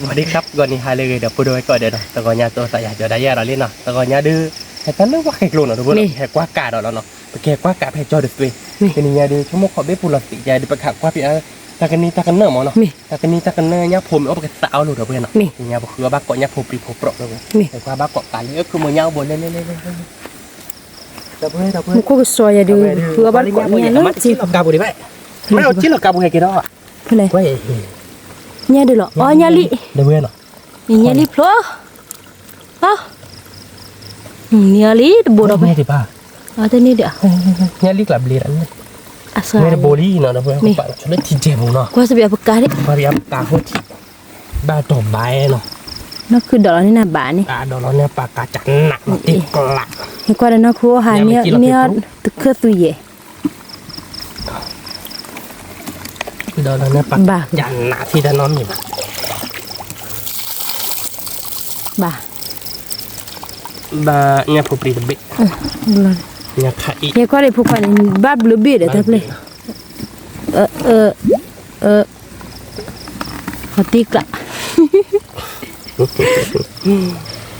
สวัสดีครับก่อนนี้ฮาเลยเดี๋ยวพูดด้วยก่อนเดี๋ยวแต่ก่อนยาตัวใส่เดี๋ยวได้ยาเราเล่นเนาะแต่ก่อนยาดื้อแต่ตอนเรื่องว่าแขกลุนเนาะทุกคนแขกกว่ากาดเราเนาะแขกกว่ากาแขกจอเด็ดด้วยเป็นยาดื้อชั่วโมงขอเบี้ยปูหลักติยาดื้อประคับกว่าพี่ตากันนี้ตากันเนอร์มอเนาะตากันนี้ตากันเนอร์เนี่ยผมเอาไปสาวหลุดเอาไปเนาะยาบอกคือว่าบ้าเกาะเนี่ยผมปีผมเปราะเลยแต่ว่าบ้าเกาะกันเลยคือมือยาวบนเล่นดับเบิ้ลมันก็สวยดีคือบ้านเกาะเนี่ยนะจีบกาบุดิไปไม่เอาจิ้มหรอกกาบุให้กินแล้วอ่ะอะไรเนี่ยดีหรออ๋อเนี่ยลิดับเบิ้ลเนาะเนี่ยลิพลอ๋อเนี่ยลิบัวดอกไม่ได้ป่ะอ๋อแต่นี่เดี๋ยวเนี่ยลิกลับเรียนไม่ได้โบลี่เนาะดับเบิ้ลป่ะฉันได้ทีเจมเนาะก็จะไปเอาปากกาดิพยายามตาหัวที่บ้าต่อใบเนาะนั่นคือดอกนี่นะบ้านนี่ดอกเนี่ยปากกาจัดหนักติดกลักเห็นกว่าเดินนักครัวหาเนี่ยตึกเครื่องตุยเย่ดอกเนี่ยปากจัดหนักที่ด้านนอนนี่บ้าเนี่ยผู้ปรีดบิดเนี่ยขาอีเนี่ยก็ได้ผู้พันบ้าบลูบีเดี๋ยวทับเลยขอตีกละ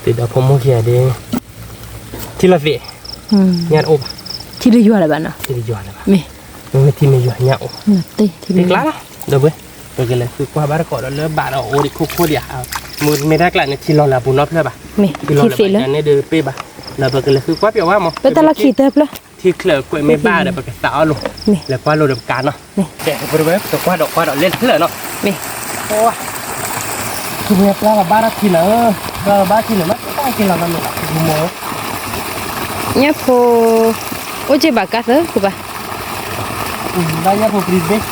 ติดดอกพมโมเกียดีที่ละสิเนี่ยอบที่ละยัวอะไรบ้างนะที่ละยัวอะไรบ้างไม่ที่ไม่ยัวเนี่ยอบตีติดละเดี๋ยวไปกันเลยคือกว่าบ้านก่อนเราเริ่มบ้านเราโอ้ดิคุกคุกเดียวมือไม่ได้กลั่นที่เราละบุญนอบเลยป่ะที่เราละอันนี้เดือดปีป่ะเราไปกันเลยคือกว่าเปียวว่ามั้งแล้วแต่ละขีดเต็มเลยที่เคลือบกล้วยไม่บ้าเดี๋ยวไปกันสาวลงแล้วกว่าเราเดือดการเนาะแต่บริเวณแต่กว่าดอกเล่นเท่าเนาะโอ้คือเนี่ยปลาบ้านที่เนาะปลาบ้านที่เนาะมันต้องกินเรานั่นแหละดูมั้งเนี่ยพอโอ้เจ็บปากกัดเหรอคือป่ะได้เนี่ยพอปรีดเบส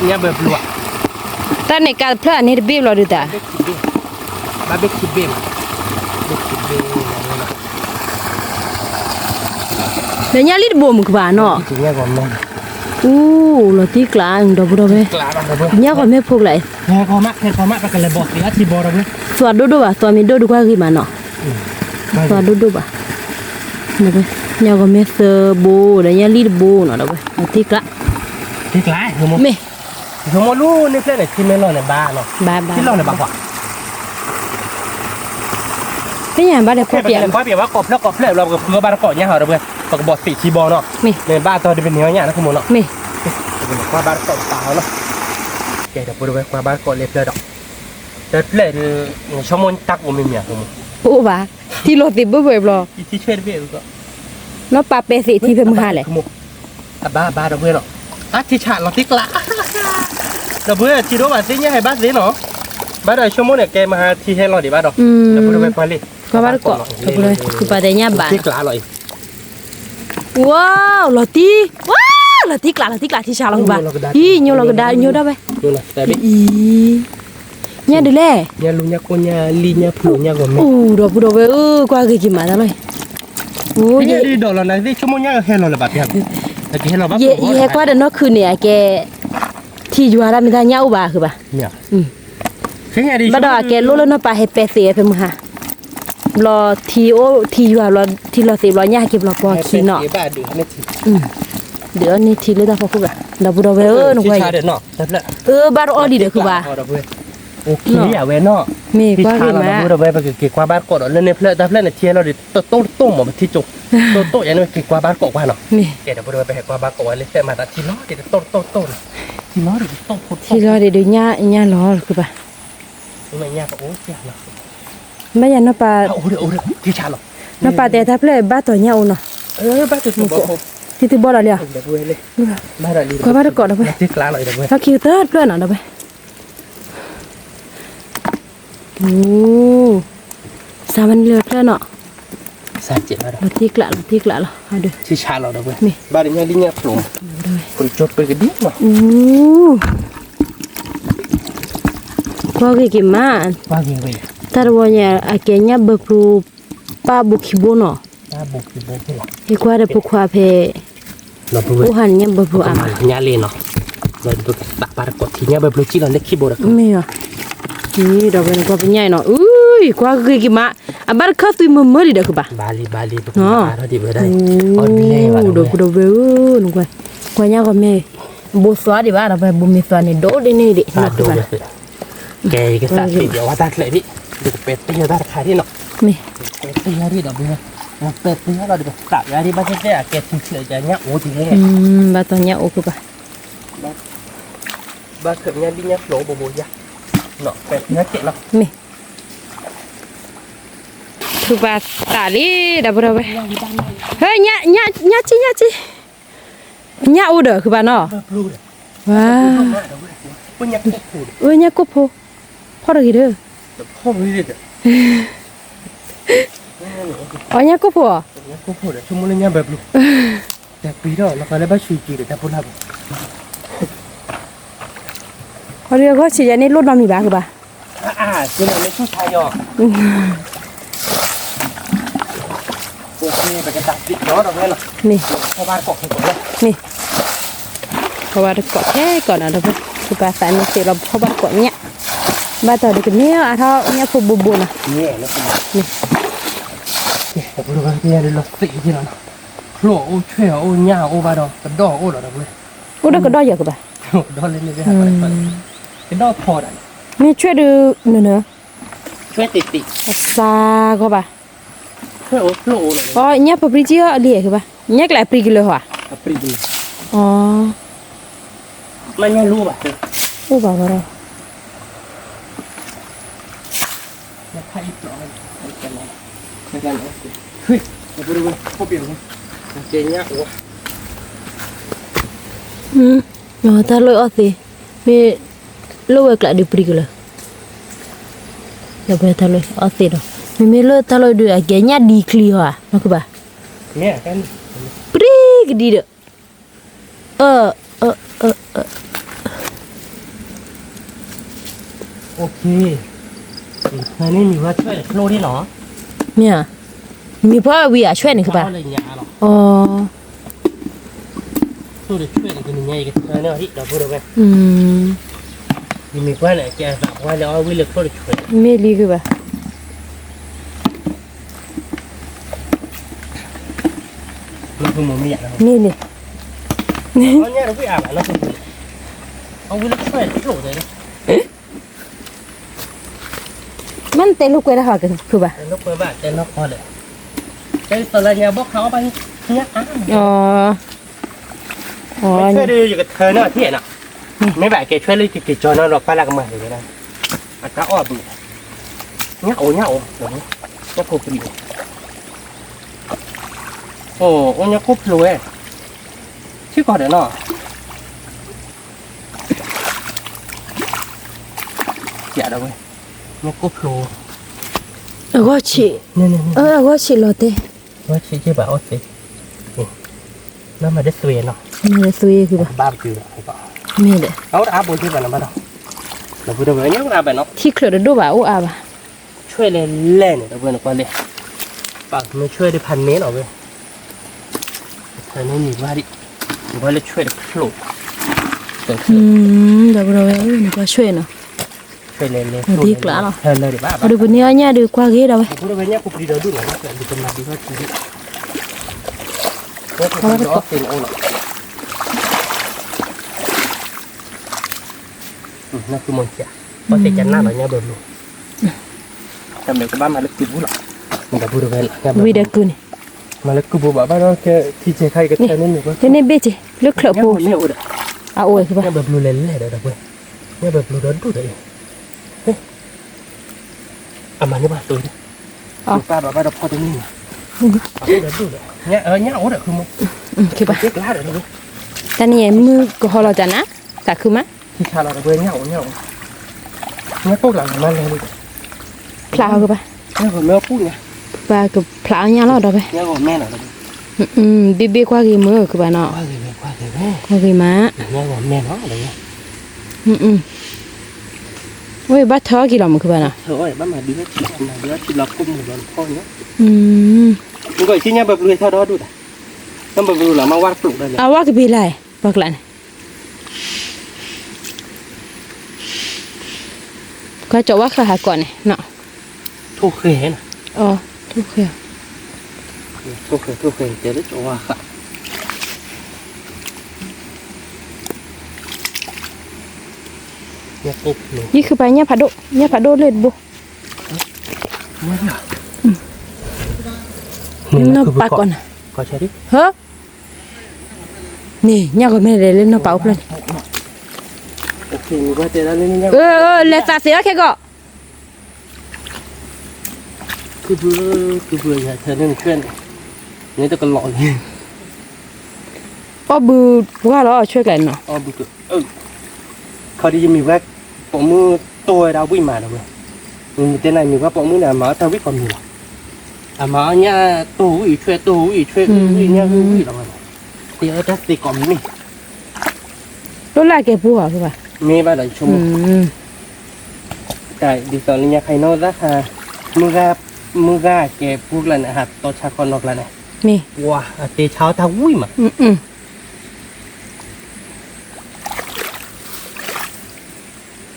เนี่ยแบบลัวตอนนี้การพลาดนี่เบี้ยเราดูตาบ้าเบกคิดเบี้ยมาเบกคิดเบี้ยเดี๋ยวเนี่ยลิดบวมกับบ้านเนาะเนี่ยก่อนมั้งเราตีกลางดอกบัวเว้ยเนี่ยก็ไม่พูดเลยเนี่ยพอมากไปกันเลยบอกสิอาทิบอระเว้ยตัวดูป่ะตัวมีดูกว่ากี่มันเนาะตัวดูป่ะเนี่ยเว้ยเนี่ยก็ไม่เซอร์บูเดี๋ยวเนี่ยลิดบูเนาะดอกเว้ยตีกลางเหรอมั้ยผมมาลู่นี่เพื่อนเนี่ยที่ไม่รอในบ้านเนาะที่รอในบ้านกว่าไม่อย่างบ้านเด็กเปียกว่ากบแล้วเราก็เพื่อบ้านก่อนเนี่ยเหรอเพื่อนปกบอกสีชีบอเนาะในบ้านตัวจะเป็นเนื้อเนี่ยนะคุณหมอเนาะเป็นว่าบ้านก่อนเปล่าเนาะแกจะพูดไว้ว่าบ้านก่อนเล็บเลยดอกแต่เล็บชั่วโมงตักผมไม่มีอ่ะคุณหมอโอ้บ้าที่รถติดเบื่อๆหรอที่ช่วยเบี้ยก็แล้วปลาเปสิที่เป็นมือหาเลยบ้าเราเพื่อนเนาะที่ฉาเราติ๊กละเราเพื่อที่รู้ว่าสิ่งนี้ให้บ้านสิเนาะบ้านเราชั่วโมงเนี่ยแกมาที่ให้เราดีบ้านเราเราพูดไปเลยก็บ้านเกาะเลยคือประเดี๋ยวบ้านติ๊กละเลยว้าวเราตีเราติ๊กละที่ฉาเราบ้านยี่โยเราก็ได้โยได้ไหมโยนะแต่ไม่เนี่ยดูแลเนี่ยลุงเนี่ยคนเนี่ยลีเนี่ยผู้เนี่ยก็ไม่เราพูดไปกว่ากี่มาแล้วเลยเนี่ยดีดอกเราเนี่ยที่ชั่วโมงเนี่ยให้เราเลยแบบเนี่ยแต่ที่ให้เราบ้างยี่ให้กว่าเดินนอกคืนเนี่ยแกที่อยู่อะไรไม่ได้เนี่ยอุบาคือป่ะเนี่ยบัดดอกแกรู้แล้วเนาะปลาให้เปเสียเพิ่มค่ะรอทีโอทีอยู่รอที่รอสิรอยากเก็บรอปอขี้เนาะเดี๋ยวนี่ทีเลยตาพอคุกอ่ะดับบุดเวหนูไว้บ้านออดีเด้อคือว่าโอเคอ่ะเวเนาะมีกว่าคือมาดับบุดเวไปเกี่ยวกับบ้านกอดแล้วเนี่ยเพลแต่เพลเนี่ยเทียเราดิต้มหมดที่จุกโตอย่างนี้เกี่ยวกับบ้านกอดว่าเนาะแกดับบุดเวไปเกี่ยวกับบ้านกอดเลยแต่มาตัดทีล้อเดี๋ยวต้มทีล้อเดี๋ยวต้มทีล้อเดี๋ยวเนี่ยล้อคือป่ะไม่เนี่ยโอ้เสียเนาะไม่ยันน้าปลาโอ้เดี๋ยวที่ชาหรอน้าปลาแต่ถ้าเพลบ้าตัวเนี่ยเนาะบ้าตัวบ่ที่ที่บ่ละเลยเดี๋ยวเลยบ้าละลีก็บ้าตะกอดเอาไปที่กลางเลยเดี๋ยวถ้าคิวเตอร์เพื่อนเอาไปสามันเลือดเพื่อนเนาะ37แล้วที่กละเหรอเอาดูที่ชาเราเดี๋ยวบ้านเนี่ยลิงเนี่ยปลุกคนจดไปกันดิเนาะก็กี่มาแต่ว่าเนี่ยakhirnya berpuluh ribu no itu ada pukul apa Tuhannya berpuluh amat nyali no tak parkotinya berpuluh kilo nek keyboard iya ini dah ben gua punya no gua gimana abar kau tu memori dah kubah Bali no di bedai udah beun gua nya gua me boswa di bara ba bumi fani do di ni di แกก็สัตว์เดี๋ยวว่าตัดเลยดิดูเป็ดตีตัดขาที่เนาะ นี่ เป็ดตีที่ดอกเบี้ยเป็ดตีเราดูตัดยาที่บ้านเจ๊แกทิ้งเฉยจะเนี้ยโอ้ทีนี้ บาตอนเนี้ยโอ้คือปะ บ้านเกิดเนี้ยดิเนี้ยโหลโบโบยะเนาะเป็ดเนี้ยเจ๊เนาะ นี่คือปะตาลีดับเราไปเฮ้ยเนี่ยจีเนี่ยอูเด้อคือปะเนาะ ปลูด ว้า ปุ่นยักษ์ปูด เนี่ยก็พอพอได้เด้อ พ่อรู้ดิ อ๋อเนี่ยก็พอ ยักษ์ปูดชั่วโมงละเนี่ยแบบลูกแต่ปีเนาะแล้วก็เลยบ้านชุยจีเดี๋ยวจะพูดอะไร เขาเรียกว่าสิยานี่รถมามีบ้างคือปะ คือเราไม่ช่วยทายอโอเคไปกระตัดติดเนาะตรงนี้เนาะ นี่ พ่อบ้านเกาะให้ก่อนเลย นี่เพราะว่าเกาะแค่ก่อนนะเราคือปะสายมันสิเราเพราะว่าเกาะเนี่ยบ้านต่อเด็กเนี่ยอ่ะเท่าเนี่ยพวกบุบนะ นี่แล้วก็นี่แต่พวกเราเนี่ยเราสีที่เราโผล่โอ้เชี่ยวโอ้หญ้าโอ้บาดอกระดอโอ้ดอกเลย กูได้ก็ได้เยอะคือปะ ดอกเล่นเลยครับเป็นดอกพอได้ นี่ช่วยดูเนื้อ ช่วยติด ซาก็ปะ ช่วยโอ้โผล่เลย อ๋อเนี่ยพอปริจิอ่ะเรียกคือปะเนี่ยกลายปริกิเลยหัว ปรีดี อ๋อ มันยังรู้ป่ะ โอ้บ้าบ้าเรา แล้วใครอีกหรอไม่กันเฮ้ยมาดูกันพบเปลี่ยนกันเจียเนี่ยโอ้ อ๋อตาลอยอสิมีลูกเอกละดิปริกิเลยอย่าไปตาลอยอสิเนาะมีลูกตาลอยดูอะแกเนี่ยดีคลีหัวมาคือปะ เนี่ยกัน ปริกดีเด้อโอเคอันนี้มีว่าช่วยโลที่หนอ เนี่ยมีพ่อวีอ่ะช่วยหน่อยคือปะ อะไรอย่างเงี้ยหรอ อ๋อ สู้ดิช่วยกันยังไงกันเนี่ยที่เราพูดไป มีกว่าไหนแกสักว่าแล้ววิลเล็กช่วย มีลีคือปะ มันคือมันไม่อยากนะ นี่นี่ เอาเนี่ยเราไปอาบแล้วคือเอาวิลเล็กช่วยโหลดเลย มันเตะลูกไว้แล้วค่ะคือปะ แต่นกไปบ้านแต่นกพอเลยแต่ตอนแรกเนี่ยบอกเขาไปเนี่ยช่วยดูอยู่กับเธอเนาะที่เห็นอ่ะไม่แบบแกช่วยเลยกิจจอเนาะเราไปละกันมาเลยนะอาจจะอ้อมเนี่ยโอ้เนี่ยโอ้เดี๋ยวเนี่ยพูดกันอยู่โอ้โอ้เนี่ยคุบเลยชื่อก่อนเดี๋ยวเนาะอย่าเดี๋ยวเว้ยเนี่ยคุบโล ก็ฉี เนี่ย ก็ฉีโรเต้ ว่าชื่อแบบว่าสินั่นมาได้สวยเนาะ มันสวยคือปะ บ้าจืดอะไรก็ มีเด้ เอาอาบุญที่บ้านมาเนาะเราพูดถึงเนี่ยอาแบบเนาะ ที่เคลื่อนดูบ่าอู้อาบะ ช่วยเล่นเล่นเราเพื่อนก็เลยปากมันช่วยได้1,000 เมตรเอาเว้ยแต่นี่มีว่าดิว่าเลยช่วยได้โผล่เเดี๋ดี๋ยวยวเราเนี่ยก็ช่วยเนาะ ช่วยเล่นเลยเล่นเลยบ้า เอาดูเนี่ยเนี่ยดูกว่ากี่เราไป พูดถึงเนี่ยกูปรีดดูหน่อยนะแต่ดูเป็นมาดีว่าจริงก็คือเอาเป็นโอ้เนาะนั่นคือมันเสียเพราะแต่จันหน้าหน่อยเนี่ยเบิร์ลูจำเด็กบ้านมาเล็กกูบุหรอมันจะพูดถึงเนี่ย วีเด็กกูนี่ มาเล็กกูบุบ้านเราแค่ที่เจ๊ใครก็แค่นี้หนึ่งก็ นี่เบจิลึกเคลื่อนปู เนี่ยอุด อ่ะโอ้ยคือปะ เนี่ยแบบบลูเลนเลยเดี๋ยวเว้ยเนี่ยแบบบลูร้อนดูเลยเฮ้ยเอามาเนี่ยมาตัวนี้ป้าเราพอตัวนี้มาเอาเดี๋ยวดูเลยเนี่ยเนี่ยโอ้เดี๋ยวคือมึง คือปะ เจ๊กล้าเดี๋ยวนี้ แต่นี่มือก็ฮอลจันนะแต่คือมะ ที่ชาเราเว้ยเนี่ยพวกหลังมาเลย พลาวคือปะ เนี่ยผมไม่เอาพูดไง ปลากับพลาวเนี่ยเราเราไป เนี่ยผมแม่หน่อย บีกว่ากี่มือคือปะเนาะ ว่าเลยแม่ กว่ากี่ม้า เนี่ยผมแม่เนาะอะไรเงี้ย โอ้ยบัดท้อกี่หล่อมคือปะเนาะ เฮ้ยบ้านมาดีนะที่ทำมาดีนะที่เราคุ้มหมดเลยพ่อเนาะ มึงก็ชิ้นเนี่ยแบบรวยเท่าดอดูด่ะต้องแบบรวยหรอมาวาดปลูกได้เลย เอาว่ากี่ปีไรบอกหลานก็จะว่าขาก่อนเนี่ยเนาะ ทุกเคยเห็น อ๋อทุกอย่าง ทุกเคยเจอได้จังว่าค่ะเนี่ย ปุ๊บนี่ นี่คือไปเนี่ยผัดโดเลยบุ นี่ น้ำปลาก่อน ก็ใช่ดิ เฮ้อนี่เนี่ยก็ไม่ได้เล่นน้ำเปล่าเลย โอเคมีว่าเจอแล้วนี่ เลสาเสียแค่ก็ คือเบื่อเธอเล่นเพื่อนนี่ตะกันหลอน ก็บือว่าเราช่วยกันเนาะ อ๋อบุกเขาได้ยินมีว่าปอมือตัวดาววิ่งมาแล้วเว้ยมีแต่ไหนมีว่าปอมือน่ะมาทวิ่งก่อนมีมาเนี่ยตัววิ่งช่วยวิ่งเนี่ยวิ่งแล้วมันเดี๋ยวจะตีก่อนมี รถลากแกปูอ่ะคือป่ะ มีบ้านหลายชั่วโมงแต่ดีตอนนี้ใครนอกราคามือกาแกพูดแล้วนะครับตัวชาคอนนอกแล้วนะ นี่ ว้าเตะเช้าทาวิ่งมา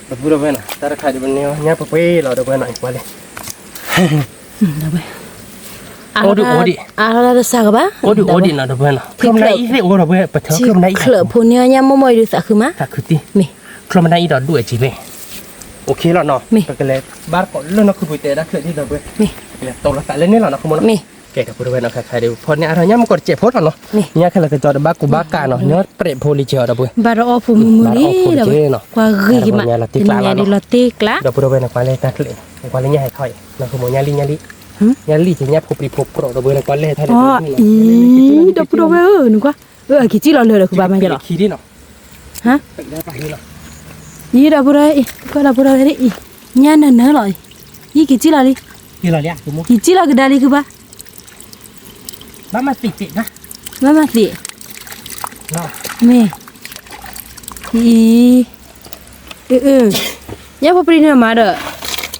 แบบพูดไปนะแต่ราคาดีวันนี้เนี่ยไปเราเดี๋ยวไปหน่อยกว่าเลย เดี๋ยวไป โอดิ เราจะสักป่ะ โอดินะเดี๋ยวไปนะเครื่องในอีเดี๋ยวไปไปเถอะเครื่องในอี เคลือบพูเนี่ยยังไม่ดูสักคือมะ สักคือตี นี่ เครื่องในอีดอดด้วยจีเว้โอเคแล้วเนาะไปเลยบ้านก่อนเรื่องนั้นคือไปเตะได้เครื่องที่เดี๋ยวไป นี่ ตรงละสายเล่นนี่แหละนะคุณมด นี่ แกกับพูดไปนะใครเดี๋ยวพอเนี่ยอะไรเนี่ยมันกดเจ็บพดแล้วเนาะเนี่ยแค่เราจะจอดบ้ากูบ้ากาเนาะเนี่ยเปรตโพลิเจอร์เดี๋ยวไป บารอฟูมือนี่เดี๋ยวกว่ารีมาเนี่ยดีลอติกละ เดี๋ยวพูดไปนะกว่าเลยตัดเลยกว่าเลยเนี่ยให้ถอยนะคุณมดเนี่ยลิจะเนี่ยพบรีพบโปรเดี๋ยวไปนะกว่าเลยถ้า อ๋อเดี๋ยวพูดไปนึกว่าคิดจีเราเลยคือบ้ามันจะหรอ ขี้ดิเนาะ ฮะ ได้ไปนี่เนาะ ยี่เราพูดอะไรก็เราพูดอะไรอีเนี่ยนั่นเนอะเลยยี่คิดจีเราดิ นี่เราเนี่ยคุณมด คิดจีเราก็ได้เลยคือบ้า บ้ามาติดนะ มาสิ เนาะ แม่เนี่ยพอปรีเนี่ยมาเด้อ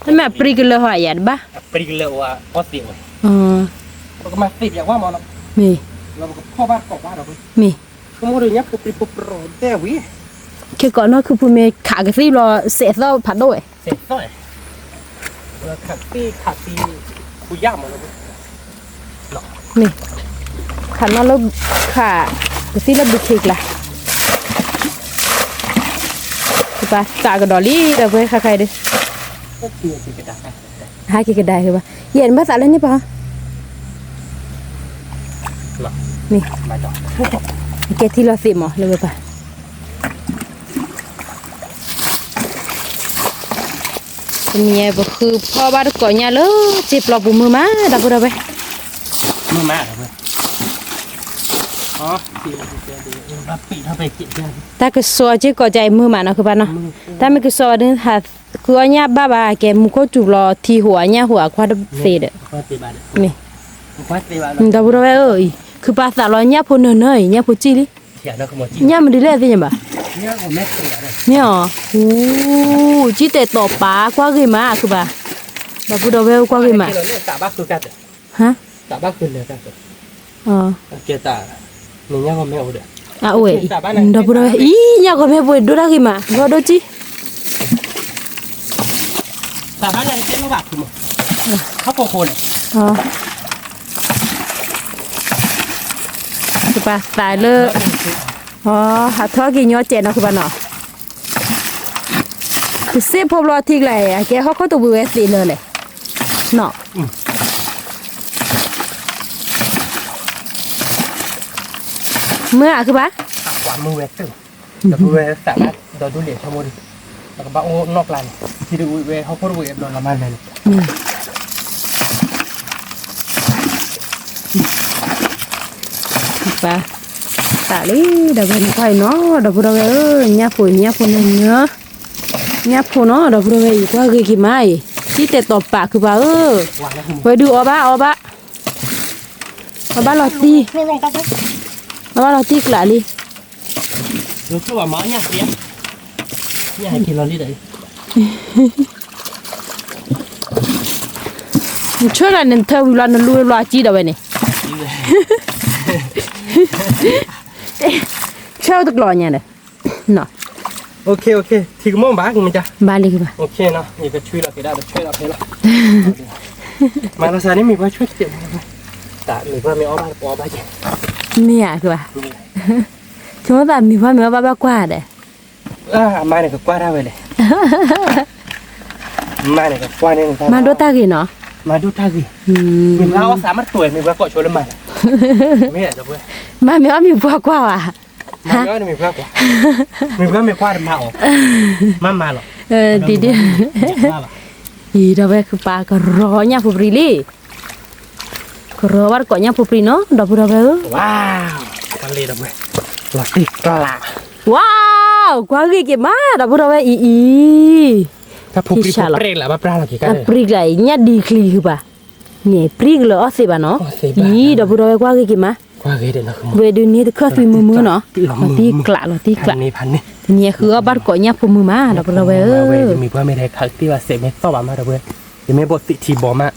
ถ้าแม่ปรีกันเลยหอยยัดบ้า ปรีเลยว่าพอเสียว อ๋อ เราก็มาติดอย่างว่ามัน แม่ เราก็พ่อบ้านกอกบ้านเราไป แม่ คุณมดเนี่ยพบรีพบโปรแต่วิ แค่ก่อนเนาะคือผู้เมย์ขากระซีรอเสียเศร้าผัดด้วย เสร็จหน่อยขัดตีกูย่ามันเลย นี่ขันมาแล้วขากระซีแล้วบุกเค้กละคือปะกากระดอลี่เดี๋ยวไปใครๆดิ ก็คือสิกระดาษ หาเค้กก็ได้คือปะเย็นภาษาอะไรนี่ปะ หรอ นี่ มาจอด แกที่เราสิหมอเลยปะเนี่ยก็คือพ่อบ้านก่อนเนี่ยเลยจีบหลอกบุมือมาดับบุระไป มือมาเหรอเพื่อนอ๋อตีรับปีเข้าไปกินกัน ถ้าคือสัวจีก่อใจมือมาเนาะคือปะเนาะถ้าไม่คือสัวนึงหาคือเนี่ยบ้าแกมุกจุรอที่หัวเนี่ยหัวควาดเฟด ก็ตีบาท นี่ ก็ตีบาท ดับบุระไปคือภาษาเราเนี่ยพูนเนยเนี่ยพูจีลิ เขียนแล้วขโมยจี เนี่ยมันดีเลยสิเนี่ยบ่ เนี่ยผมไม่เสียเลย เนี่ยอ๋อโอ้จีแต่ต่อปลากว่ากี่มาคือบ่ดับบุระไปกว่ากี่มา เราเนี่ยตาบ้าคือกัน ฮะ ตาบ้าคือเลยกัน อ๋อ เกียร์ตาเนี่ยก็ไม่เอาเด้อ อ่ะโอ้ยดับบุระไปเนี่ยก็ไม่ป่วยดูได้กี่มาก็ดูจี ตาบ้าเนี่ยเจ๊ไม่บาดคือมั้งเขาโกคน อ๋อคือปะตายเลยอ๋อหาทอกี่ยอเจนเนาะคือปะเนาะคือเสียพบรอทิ้งเลยอ่ะแกเขาตัวบูเอสตีเลยเลยเนาะเมื่อคือปะ ขวามือเวสตึ้งแต่มือเวสสามารถเราดูเหรียญชั่วโมงแล้วก็บ้าโอ้นอกลานที่ดูเวเขาพูดเวฟโดนละมันเลย ปะตาลีเดี๋ยวเป็นไฟเนาะเดี๋ยวพวกเราเนี่ยฝุ่นเนี่ยฝุ่นเนี่ยเนี่ยฝุ่นเนาะเดี๋ยวพวกเราอีกว่าคือกี่ไม้ที่แต่ตบปากคือว่าไปดูอบ้าลอตีลอตีกละลิ รู้คือว่าหมอเนี่ยเสียเนี่ยให้กินเราลิได้ ช่วยกันเธอวิลานันรู้ลอจีเดี๋ยวนี่เช่าตกลอเนี่ยเนาะ โอเคที่กูมองบ้ากูมันจะ บ้านเลยคือปะ โอเคเนาะนี่ก็ช่วยเราไปได้ช่วยเราไปละมาลาซานี่มีว่าช่วยเจ็บแต่มีว่าไม่อ้อบ้านอ้อบ้านเจ็บ เนี่ยคือปะคือว่าแบบมีว่าบ้ากว่าเด้ มาเนี่ยก็กว่าได้ไปเลย มาเนี่ยกับว่าเนี่ย มาดูตากี่เนาะ มาดูท่าสิมีเราสามารถตัวมีว่าเกาะชนแล้วมาไม่ได้จะเพื่อ มาไม่ว่ามีพวกว่าอ่ะ มาก็มีเพื่อนกว่ามีเพื่อนไม่คว้ามาออกมาหรอก ดีดีอีเดาไปคือปลากระรอเนี่ยผู้ปรีลี่กระรอวัดเกาะเนี่ยผู้ปรีเนาะดอกบัวไปว้าวมันเลยดอกไม้หลอดติดกลา ว้าวกว่ากี่มาดอกบัวไปอี ถ้าผู้ปรีผู้เปรย์ละมาปลาหรอกกี่กัน ปรีกเลยเนี่ยดีคลีคือปะเนี่ยปรีกเลยอ๋อสิบะเนาะอีดอกบัวไปกว่ากี่มา กว่ากี่เดือนนะคือ เวดูนี่เครื่องมือเนาะตีกละตีกละ พันนี่ เนี่ยคือบัดเกาะเนี่ยผู้มือมาดอกบัวไปมีเพื่อนไม่ได้คักที่ว่าเสพไม่ต้องมาดอกเว้ยยังไม่บทสิทีบอมา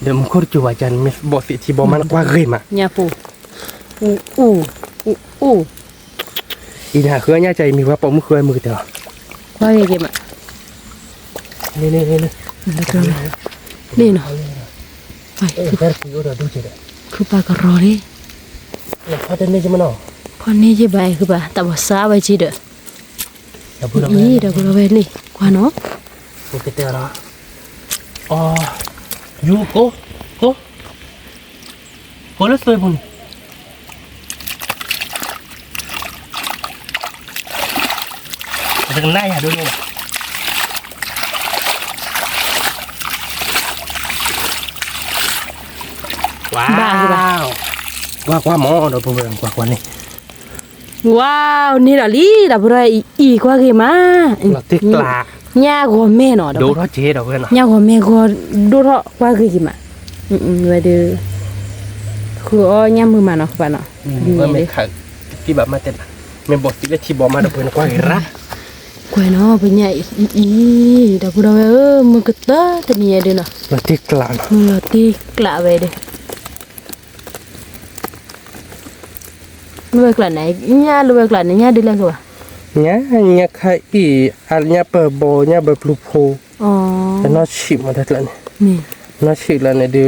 เดี๋ยวมึงโคตรจัวจันไม่บทสิทีบอมากว่าเกยมา เนี่ยปูอีน่าเคยเนี่ยใจมีว่าปมเคยมือเดียว ว่ากี่มานี่นี่เนาะไปคือปลากระรอนี่ พอจะนี่จะมันออก พอนี่จะไปคือปะแต่ว่าซาไปจีเด้อนี่เดี๋ยวเราไปนี่กว่าเนาะ มึงไปเตะแล้วอ๋อยูโกแล้วสวยบุญดึงหน้าอย่าดูนี่ว้าวว่าหมอเดี๋ยวผมไปกว่านี่ ว้าวนี่ละลี่ดับไรอีกว่ากี่มาติกลาเนี่ยก็แม่เนาะดูเขาเจ๊เดี๋ยวเพื่อนเนี่ยก็แม่ก็ดูเขาว่ากี่มาไว้ดูคืออ๋อเนี่ยมือมาเนาะป่ะเนาะว่าไม่ขัดที่แบบมาเต็มไม่บอกที่ที่บอกมาเดี๋ยวเพื่อนกว่าอีกละกว่าเนาะเป็นเนี่ยอีดับไรมือกระต้าแต่เนี่ยเด้อเนาะติกลามือติกลาไว้เด้อลูกหลานไหนเนี่ยลูกหลานเนี่ยดีแล้วกว่าเนี่ยใครอีอันเนี่ยเปิดโบเนี่ยเปิดปลูกโพแต่น่าชิมมาได้แล้วนี่น่าชิมแล้วเนี่ยดู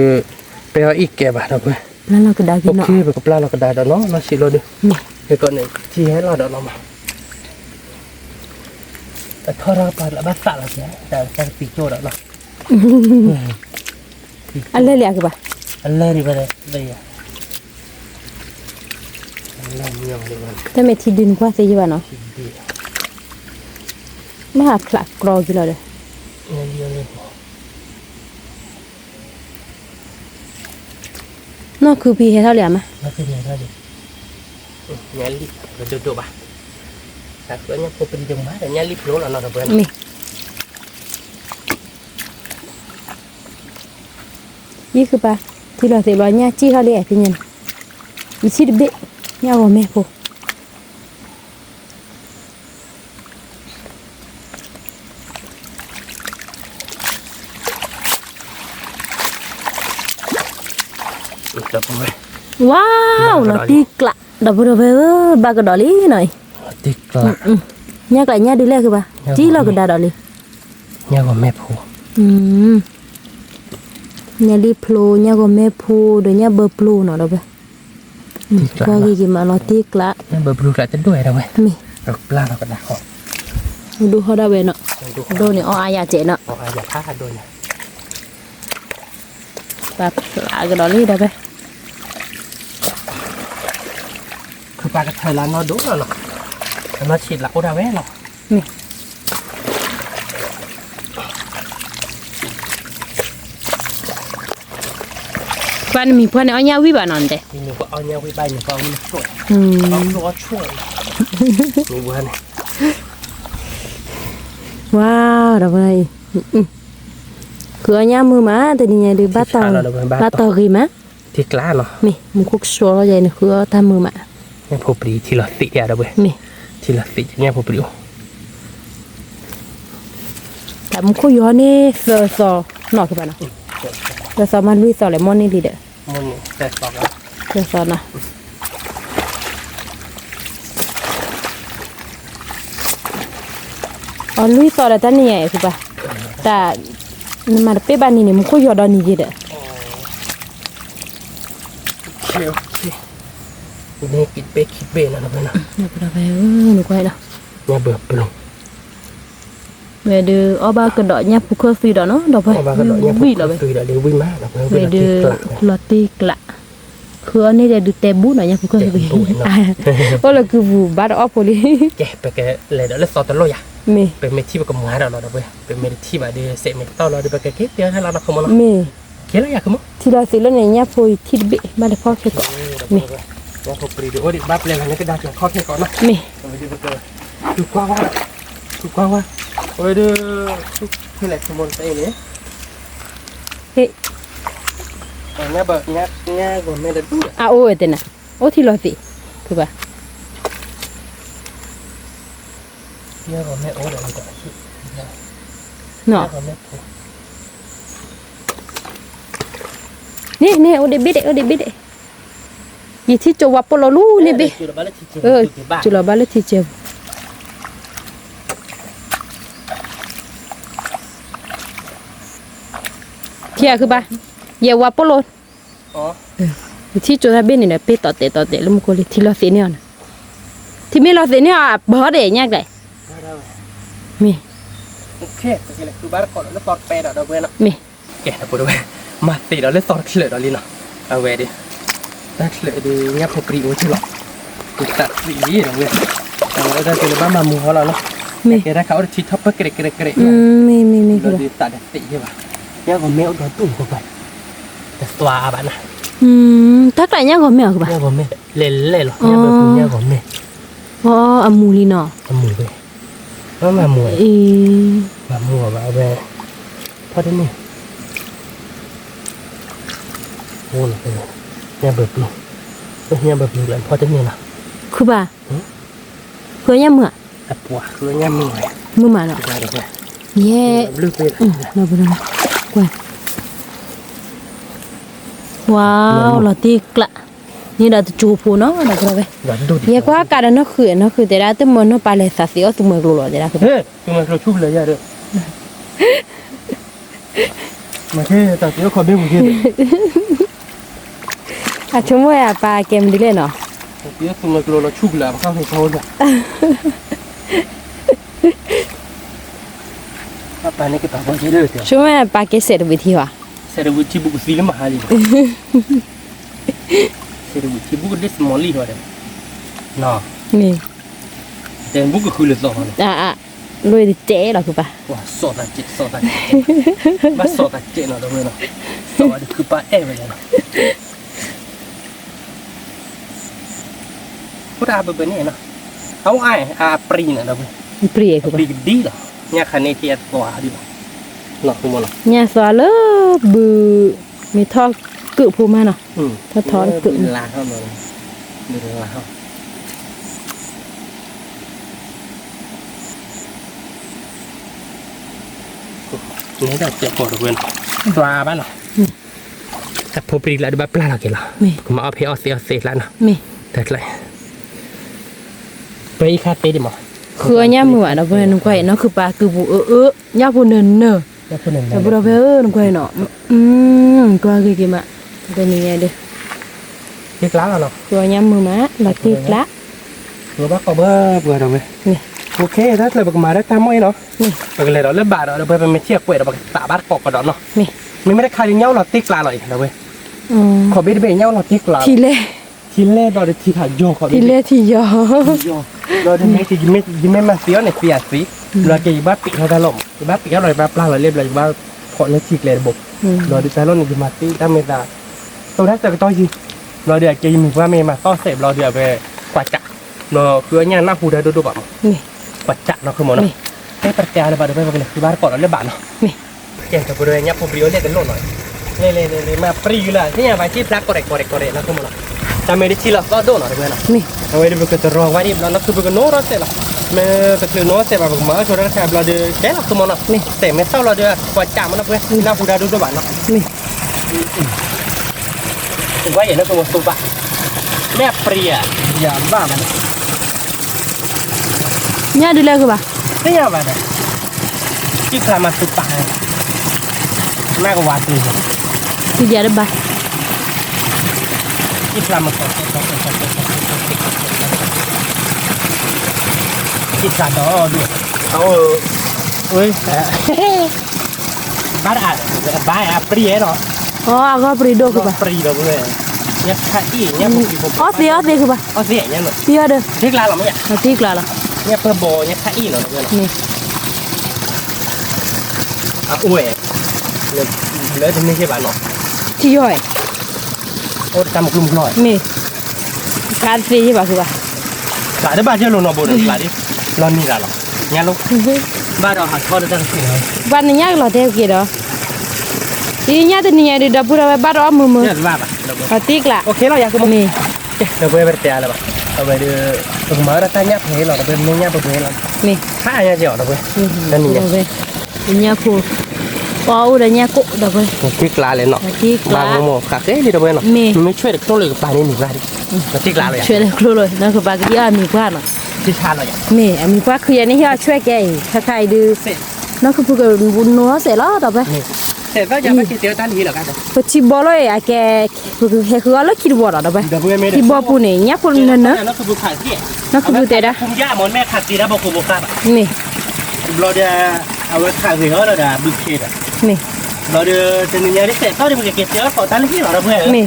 ไปเอาอีกแก่บ้านเราไปแล้วเราก็ได้กินเนาะโอเคไปกับปลาเราก็ได้แล้วเนาะน่าชิมเราดูเดี๋ยวก่อนเนี่ยที่ให้เราเดี๋ยวเรามาแต่ถ้าเราไปแล้วบ้านสั่งอะไรแต่แต่ปีโจ้แล้วเนาะอะไรเรียกว่าอะไรดีไปเลยแต่ไม่ที่ดินกว่าสิวะเนาะไม่หาคลักกรอกี่เลยนั่นคือพี่เท่าไหร่ไหมนั่นคือเท่าไหร่เนี่ยลิเราดูป่ะแต่ตัวเนี่ยพอเป็นจังหวะแต่เนี่ยลิโผล่แล้วเนาะเพื่อนนี่คือป่ะที่เราเสียร้อยเนี่ยจี้เขาเลยพี่เงินอีชิดเบะเนี่ยว่าแม่พอว้าวเราตีกละดับเบิลเวอร์บากระดอลี่หน่อยตีกละเนี่ยกละเนี่ยดีเลยคือป่ะจี้เราก็ได้ดอลี่เนี่ยว่าแม่พอเนี่ยรีโพลเนี่ยก็แม่พูเดี๋ยวเนี่ยเบอร์พลูเนาะเราไปก็กี่มาเราตีกละเบอร์พลูกละจะด้วยเราไหมมีเราปลาเราก็ได้ของดูเขาได้เว้เนาะดูเนี่ยอ๋ออายาเจเนาะอ๋ออายาท่าโดนเนี่ยแบบปลากระดอลี่ได้ไปคือปลากระเทยแล้วเนาะดูแล้วเนาะเราฉีดหลักโอดาเว่เนาะนี่วันมีเพื่อนเอาเงี้ยวิบานอนเด้มีก็เอาเงี้ยวิบมีก็เอาเงี้ยช่วยเอาตัวช่วยมีเพื่อนว้าวดอกไม้คือเอาเงี้ยมือมาแต่นี่ไงดูบ้าตอกี่มาที่กล้าเนาะมีมึงคุกชัวร์ใหญ่เนี่ยคือเอาทำมือมาเนี่ยพอปรีที่เราติดยาดอกเว้ยมีที่เราติดเนี่ยพอปรีแต่มึงคุยย้อนนี่เซอร์ซอหนอกขึ้นไปเนาะเซอร์ซอมันลุยซอเลมอนนี่ดีเด้อมันแต่สองแล้วเซอร์ซอนะอ๋อลุยซอแล้วท่านนี่ไงคือป่ะแต่มาเป๊ะบ้านนี่เนี่ยมึงคุยย้อนนี่ดีเด้อนี่กินเป๊ะคิดเบ้นะนะเพื่อนนะเนี่ยเราไปหนูก็ให้เนาะเนี่ยเบื่อปลุก về đưa ở ba cái đỏ nháp phù phi đó nó đỏ vậy vui là vậy đều vui mát là về đưa lọt tì lạ khứa này để được tè bút này nhá phù phi có là cứ vụ bắt ở poli kẻ cái lệ đó là sọt tao lo ya mìเป็นเมที่แบบกมัวเราเนาะเว้ยเป็นเมที่แบบเดเซเมต้าเราเดี๋ยวไปเก็บเดี๋ยวให้เราเนาะขโมยเนาะ mì เก็บแล้วอยากขโมย thì là xí lên này nhá phôi thịt bị mà để kho cái cọ มีว่าเขาปรีดูโอ้ดิบัฟเลยอันนี้ก็ได้จะข้อแค่ก่อนเนาะ mì ดูกว้างว่าดูกว้างว่าโอ้ยดูที่แหลกขโมยไปเลย thế อันนี้แบบเนี้ยก็ไม่ได้ดู à ôi thế nè ô thì lo gì cứ bà เนี้ยก็ไม่โอ้เดี๋ยวมันจะ nọ nè nè ô để biết đấy gì thì cho vấp lo lu nè bị chú là ba lết thì chiều kia cứ ba giờ vấp lo อ๋อ ที่จุดที่นี่เนี่ยไปต่อเตะแล้วมันก็เลยที่เราเสียเนี่ยนะที่ไม่เราเสียเนี่ยบ่ได้ยากได้มี โอเคคือบ้านก่อนแล้วตอนไปเราเว้ยเนาะ มี แกะปุ๊บด้วยมาตีเราเล่นตอนเฉลยเราลีเนาะเอาไว้ดิถ้าเฉลยดูเงียบพอปรีโอ้ใช่หรอติดตัดสีเราเว้ยแต่เราได้เป็นบ้านมามูเขาเราเนาะ มี แกได้เขาทีท็อปเกรดมี เราดีตัดติใช่ป่ะยังก็แมวโดนตุ่มเข้าไปแต่ตัวบ้านนะ ถ้าใครเนี่ยก็ไม่เอาคือบ่ ยังก็แม่เล่หรอยังแบบยังก็แม่ อ๋ออามูลีเนาะ มูไปแล้วมามูมามูแบบเอาไปพอได้นี่โอ้ยยังแบบนี้ยังแบบนี้เลยพอได้นี่นะ คือบ่เพื่อเนี่ยมื้อ แต่ปัวคือยังมือเลย มื้อมาเนาะ ได้เลย แย่ ลึกเลย เราบ่ได้กว่าว้าวเราตีกละนี่เราจะจูพูเนาะเราก็ไป เดี๋ยวดูดิ เยอะกว่าการเนาะคือแต่ละตัวมันเนาะไปเลยสักสิเอาตัวมันกลัวเดี๋ยวคือ เฮ้ยคือมันเราชุบเลยย่าเด้อมาแค่แต่เดี๋ยวขอเบี้ยผมแค่ อ่ะชั่วโมงอ่ะปลาเกมดิเลยเนาะ เดี๋ยวตัวมันเราชุบเลยเข้าให้เขาเนี่ยถ้าปลานี่ก็ปลาบอลเด้อเดี๋ยว ชั่วโมงปลาเกษตรวิธีว่ะ เสร็จวิธีบุกซีแล้วมาหาดิเสร็จวิธีบุกเด็ดมอลลี่หัวเด้อน่ะ นี่ แต่บุกก็คือเลยสอง ลุยดิเจ๊หรอคือปะ ว้าสอดตัดเจ็ดบ้าสอดตัดเจ็ดเนาะเด้อเนาะสอดคือปลาเอ๋ไปเลยเนาะพูดอาแบบนี้เนาะเอาไอ้อาปรีน่ะเด้อ เปรี้ยคือ ป ปะ รีดีเหรอเนี่ยคันนี้ที่ตัวดิบ่เนาะคือมัน เนี่ยสวเลยบือมีทอดกึพูมาเนาะถ้าทอดกึ ลาเข้ามาดูลาเข้านี่จะเจ็บปวดเพื่อนปลาบ้านเหรอแต่พอปรีแล้วดูแบบปลาเราเกี่ยวหรอก็มาเอาเพอเสียแล้วนะ มี แต่ไรไปคาเต้ดิมั้ง คือเนี่ยมือเนาะเพื่อนนุ่งไก่เนาะคือปลาคือบูย่าพูเนินเนอะ แล้วคนหนึ่ง แต่บุเราเนุ่งไก่เนาะกว่าคือกี่มาเป็นยังไงเด้อ เรียกล้าเหรอ คือเนี่ยมือมาหลักตีกละ เบื่อบ้าก็เบื่อเราไหม นี่ โอเคถ้าเลยบอกมาได้ตามไม่เนาะไปเลยเราเล่นบาทเราไปไม่เชี่ยกล้วยเราไปตาบ้านกอกกระดอนเนาะ นี่ ไม่ได้คายเงี้ยวเราติ๊กลาหน่อยเราเว้ย อ๋อ ขอเบ็ดเงี้ยวเราติ๊กลา ทีเล่ ทีเล่เราได้ทีขาโยขอ ทีเล่ทียอ เราได้ไม่ทีไม่มาเสียเนี่ยเสียสิเราจะบ้าปีเราตลมบ้าปีเราบ้าปลาเราเรียบเราบ้าพอเนื้อฉีกเลยบบเราดิแต่เราเนี่ยมาตีตั้งเมตาตัวนั้นจะไปต่อยีเราเดี๋ยวจะมีว่าเมมาต่อเสพเราเดี๋ยวไปกวาดจักเราคือเนี่ยหน้าหูได้ดูแบบ นี่ กวาดจักเนาะคือหมดเนาะให้ประแจเลยบ้าเดี๋ยวไปเป็นคือบ้านก่อนเราเล่นบ้านเนาะ นี่ แกจะบริเวณนี้ผมเรียวเรียกกันโลหน่อยเลยมาปรีเลยที่เนี่ยไปที่พลักกอเรกนะคือหมดเนาะแต่ไม่ได้ที่เราก็โดนหน่อยด้วยนะ นี่ เอาไว้ดูก็จะรอไว้ดิเรานักคือเป็นโน้ตเสร็จแล้วเมื่อตะคือโน้ตเสร็จแบบมาชวนกันแทบเราเดือดแค่เราคือมันอ่ะนี่แต่ไม่เศร้าเราเดือดกว่าจ่ามันนะเพื่อนหน้าผู้ดาดูด้วยบ้านเนาะ นี่ ถึงว่าอย่างนั้นคือมันตุบะแม่เปรี้ยอย่าบ้ามัน เนี่ยดูแลคือปะ ไม่ยากมันเลยที่คลามาตุบะแม่ก็วาดตื่น ทีเดียวได้ปะ ที่คลามาที่คลาดอด้วยเอา เอ้ยบ้านอ่ะบ้านอ่ะปรีเนาะ อ๋อก็ปรีโดคือป่ะ ปรีเราเลยเนี่ยข้าอีเนี่ยผม อ๋อเสียคือป่ะ อ๋อเสียเนี่ยเนาะ เสียเด้อ ที่ร้านเราไม่อ่ะ เอาที่กลาล่ะ เนี่ยเพิ่มโบเนี่ยข้าอีเนาะเพื่อน นี่ อ่ะอุ้ยเลยจะไม่ใช่บ้านเนาะ ที่ย่อย โอ้จำกลุ่มหน่อย นี่การฟรีใช่ป่ะคือป่ะ หลายได้บ้านเจ้าโลนอโบนหลายดิรอนนี่ละหรอเนี่ยลูกบ้านเราหัดทอดได้ตั้งสี่เลย บ้านนี้เราเท่ากี่ดอกทีนี้ตัวนี้ดีดับพูดเอาบ้านเรามือ เนี่ยบ้าป่ะ เอาที่กลา โอเคเราอยากกูนี่เดี๋ยวไปเตะอะไรป่ะเอาไปดูตรงมาแล้วตั้งเนี่ยเพลเราเป็นเนี่ยไปเพลเรา นี่ ข้าเนี่ยเดี๋ยวเราไปนั่นนี่เนี่ย เนี่ยพูปออุดเนี่ยกุดับเบิ้ล ที่กลาเลยเนาะ ที่ก บา ลาง โมขาเอ้ยดีเนาะมันไม่ช่วยเด็กต้องเลยกับปลานี่หนึ่งได้ที่กลาเลย ช่วยได้ครูเลยนั่นคือบางทีมีกว่าเนาะ ที่ชาเราอย่าง มีมีกว่าคืออันนี้ที่ช่วยแกถ้าใครดูนั่นคือพวกบุญนัวเสร็จแล้วต่อไป เสร็จก็ยังไม่คิดเดียวตั้งนี้หรอกกัน พอชิบอเลยอะแกคืออะไรคิดบ่อต่อไป เดี๋ยวเพื่อนไม่ได้ ที่บ่อปูนี่เนี่ยคนนั้นนะ นั่นคือบุคคลที่ นั่นคือดูแต่ละ คุมย่าหมอนแม่ขัดตีแล้วบอกคุมบุคคล นี่ เราจะเอาไว้ขัดสิเขาเราจะบุกเขตอ่ะ นี่ เราจะมีอย่างที่เสร็จเขาจะมีเก็บเยอะขอตั้งที่เราเพื่อน นี่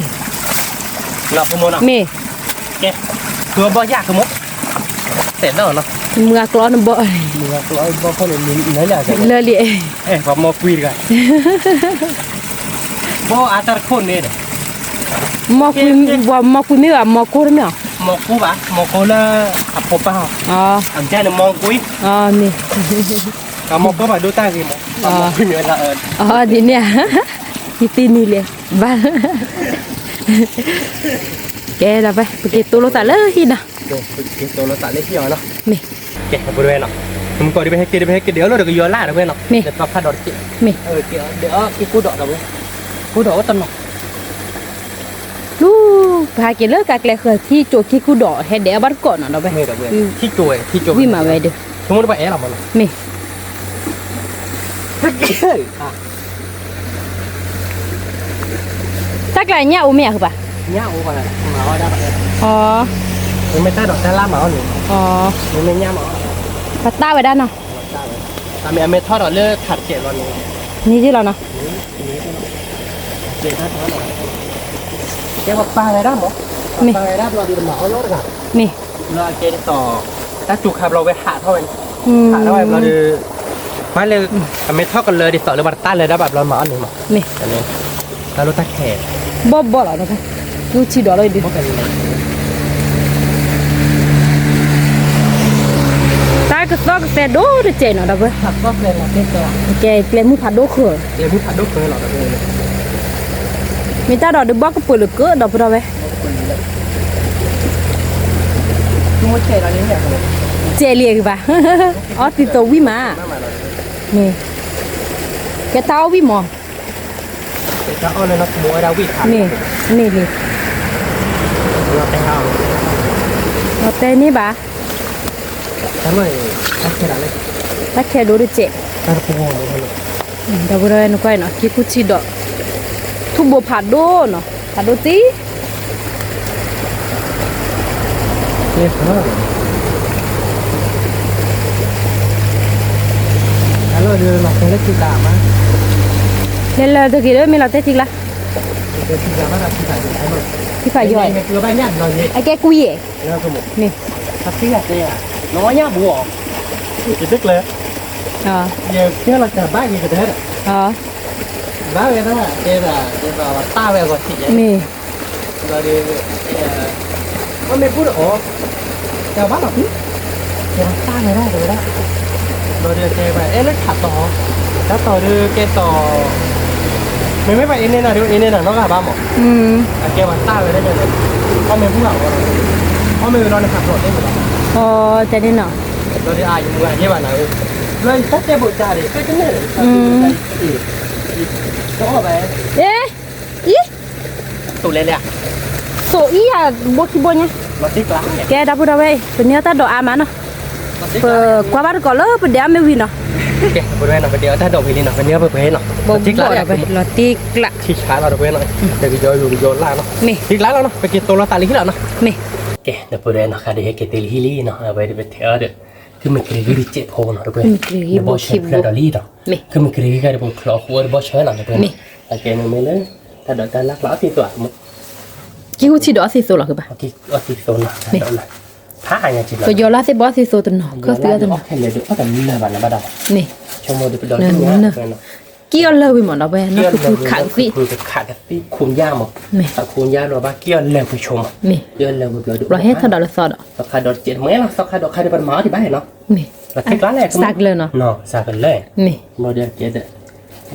เราขโมยเนาะ นี่ แกคือบ่ยากขโมยเสร็จแล้วเนาะ มือกล้อนบ่ มึงตัวบ่คนนี้มีอะไรอย่างเงี้ย เลยเลย เอ้ยผมมาคุยกันบ่อาตาคนนี่เด้ มาคุยบ่มาคุยไม่ว่ามาคุยไม่อ่ะ มองกูปะมองกูละขับพบป่ะ อ๋อ อันเจ้าเนี่ยมองกุย อ๋อนี่ มองก็มาดูตั้งสิมองมองคุยเหมือนละอ๋อดีเนี่ยที่ตีนี่เลยบ้านแกจะไปไปเก็บตัวรถตาเลยหินนะ เดี๋ยวกินตัวเราตัดเล็กที่เนาะ นี่ เก็บบริเวณเนาะผมก็ได้ไปให้กินได้ไปให้กินเดี๋ยวเราเดี๋ยวก็ย้อนล่าเดี๋ยวเนาะเดี๋ยวก็พัดดอกกิน นี่ เดี๋ยวกินกูดอกเราเว้ยกูดอกว่าต้นเนาะ ลูกพาเกลือกากเลยเคยที่โจกี้กูดอให้เดี๋ยวบ้านก่อนนะเราไป ไม่ดอกเว้ยที่จวยที่จวย วิ่งมาไว้เด้อ สมมติว่าแอร์เรามัน นี่ถ้าไกลเนี่ยอุ้มเนี่ยคือปะ เนี่ยโอ้ก่อนมาว่าได้ปะ อ๋อ มันไม่ใช่ดอกแต่ล่าหมาหนึ่ง อ๋อ มันไม่เนี่ยหมา พัตต้าไว้ด้านเนาะ แต่เมทอดเราเลือกขัดเกล็ดเราเนี่ย นี่ที่เราเนาะ เด็กท่านหน่อยแกบอกปลาอะไรได้หมอปลาอะไรได้เราดีหมาเอาโลดกัน นี่ เราเกณฑ์ต่อถ้าจุกครับเราไปหาเท่าไหร่ อืม หาเท่าไหร่เราดูไม่เลยไม่เท่ากันเลยดิสอหรือบัตต้าเลยได้แบบเราหมาหนึ่งหมา นี่ อันนี้แล้วรถตะแคง บ่เหรอเนาะกูชีดอเลยดิ พวกกันเลย ตาก็ซอกแต่โดดเจเนาะดับเบิ้ล ผัดก็เลยเราเต้นตัว แกเกลมือผัดโดคือ เดี๋ยวพี่ผัดดุ๊กเลยหรอเราเลย มีตาดอกดึกบอกก็เปิดเลยก็ดับเราไป นุ่มเฉยเราเนี่ยเนี่ย เจเลียกป่ะอ๋อติดตัววิมานี่แกเท้าวิมอ จะเอาเลยนะโมยดาวิขา นี่นี่นี่ เราไปเอา เราเต้นี่ป่ะ ทั้งเลยตั้งแค่นั้นเลย ถ้าแค่ดูดิเจ ตั้งพวงเลย ดับเราเนี่ยก็เนาะคิดกูชีดอกทุบผัดโดเนาะผัดโดจี เนี่ยแล้วเราเดินมาเป็นเล็กจีดามา เล่นเลยตะกี้เลยมีเราเต้จริงละ เดินจีดามาเราที่ไหนอยู่ไหนมั้ง ที่ฝ่ายย่อย เกลือใบเนี่ยเราเนี่ย ไอ้แกกุย แล้วก็หมด นี่ ทับที่อะเนี่ยน้อยเนี่ยบัวจะตึกเลย อ๋อ เดี๋ยวเชื่อเราจะบ้ากี่กระเทย อ๋อ บ้าเลยนะเจ๊ว่าต้าไปก่อนสิ นี่ เราดีก็ไม่พูดอ๋อแต่ว่าแบบนี้เจ๊ต้าไม่ได้เลยนะเราเดี๋ยวเจ๊ไปแล้วขัดต่อแล้วต่อดูเกต่อไม่ไปเอ็นเนี่ยนะดูเอ็นเนี่ยนะน้องกับบ้าหมอ อืม เกว่าต้าไปได้เลยเขาไม่พูดหรอกเขาไม่รอในขับรถได้หมด อ๋อจะได้เนาะ เราได้อายุเมื่อยี่วันไหนเลยถ้าเจ๊บุตรจ่าดิก็จะเนี่ยก็ออกไป เอ๊ะอี ตุเล่นเนี่ย โซอีอ่ะบกิบเนี่ย มาติ๊กล้างเนี่ย แกดับพูดเอาไว้เป็นเนี้ยตาดอกอามาเนาะเปิดกว่าบ้านก่อนเลยเป็นเดี๋ยวไม่วินเนาะ โอเคบริเวณหน่อยเดียวถ้าดอกวิลีหน่อยเป็นเนื้อเปื่อยหน่อย บ่ ติ๊กล้าง เอาไปเราติ๊กละ ที่ช้าเราเปื่อยหน่อยเดี๋ยวโยอยู่โยนล่างเนาะ นี่ ติ๊กล้างแล้วเนาะไปกินตัวเราตาลีที่เราเนาะ นี่ โอเคเดี๋ยวบริเวณเนาะค่ะเดี๋ยวกินตีลีเนาะเอาไปเดี๋ยวไปเที่ยวเดี๋ยวที่ คือมันคือเจ็บโพนเนาะเพื่อนบอเชฟดอลลี่เนาะคือมันคือการบอกคลอหัวบอเชฟเนาะเพื่อนโอเคมันไม่เลยถ้าดอกการลักล้อที่ตัวมึง กี่หูชีดอสิโซหรอคือปะ โอเคเอาที่โซนเนาะถ้าอย่างจริง ก็ยอลาสิบอสิโซตัวหนอก็เสือตัวหนอ แค่เลยดูก็แต่มีอะไรบ้างนะบ้าง นี่ ชั่วโมงเดียวไปดอกที่นี่เนาะ เกี่ยวเลยวิมอนเราไปนั่นคือขังสิ คือขาดสิคูณย่ามั้งแต่คูณย่าเราบ้าเกี่ยวเลยผู้ชม นี่ เกี่ยวเลยเราดู เราให้ถ้าดอลสอดอ่ะ สักขาดอกเจ็ดเมื่อนะสักขาดอกขาดเป็นหมาที่บ้านเนาะ นี่ แล้วแค่ร้านแรก สักเลยเนาะ เนาะสักกันเลย นี่ โมเดลเจ็ด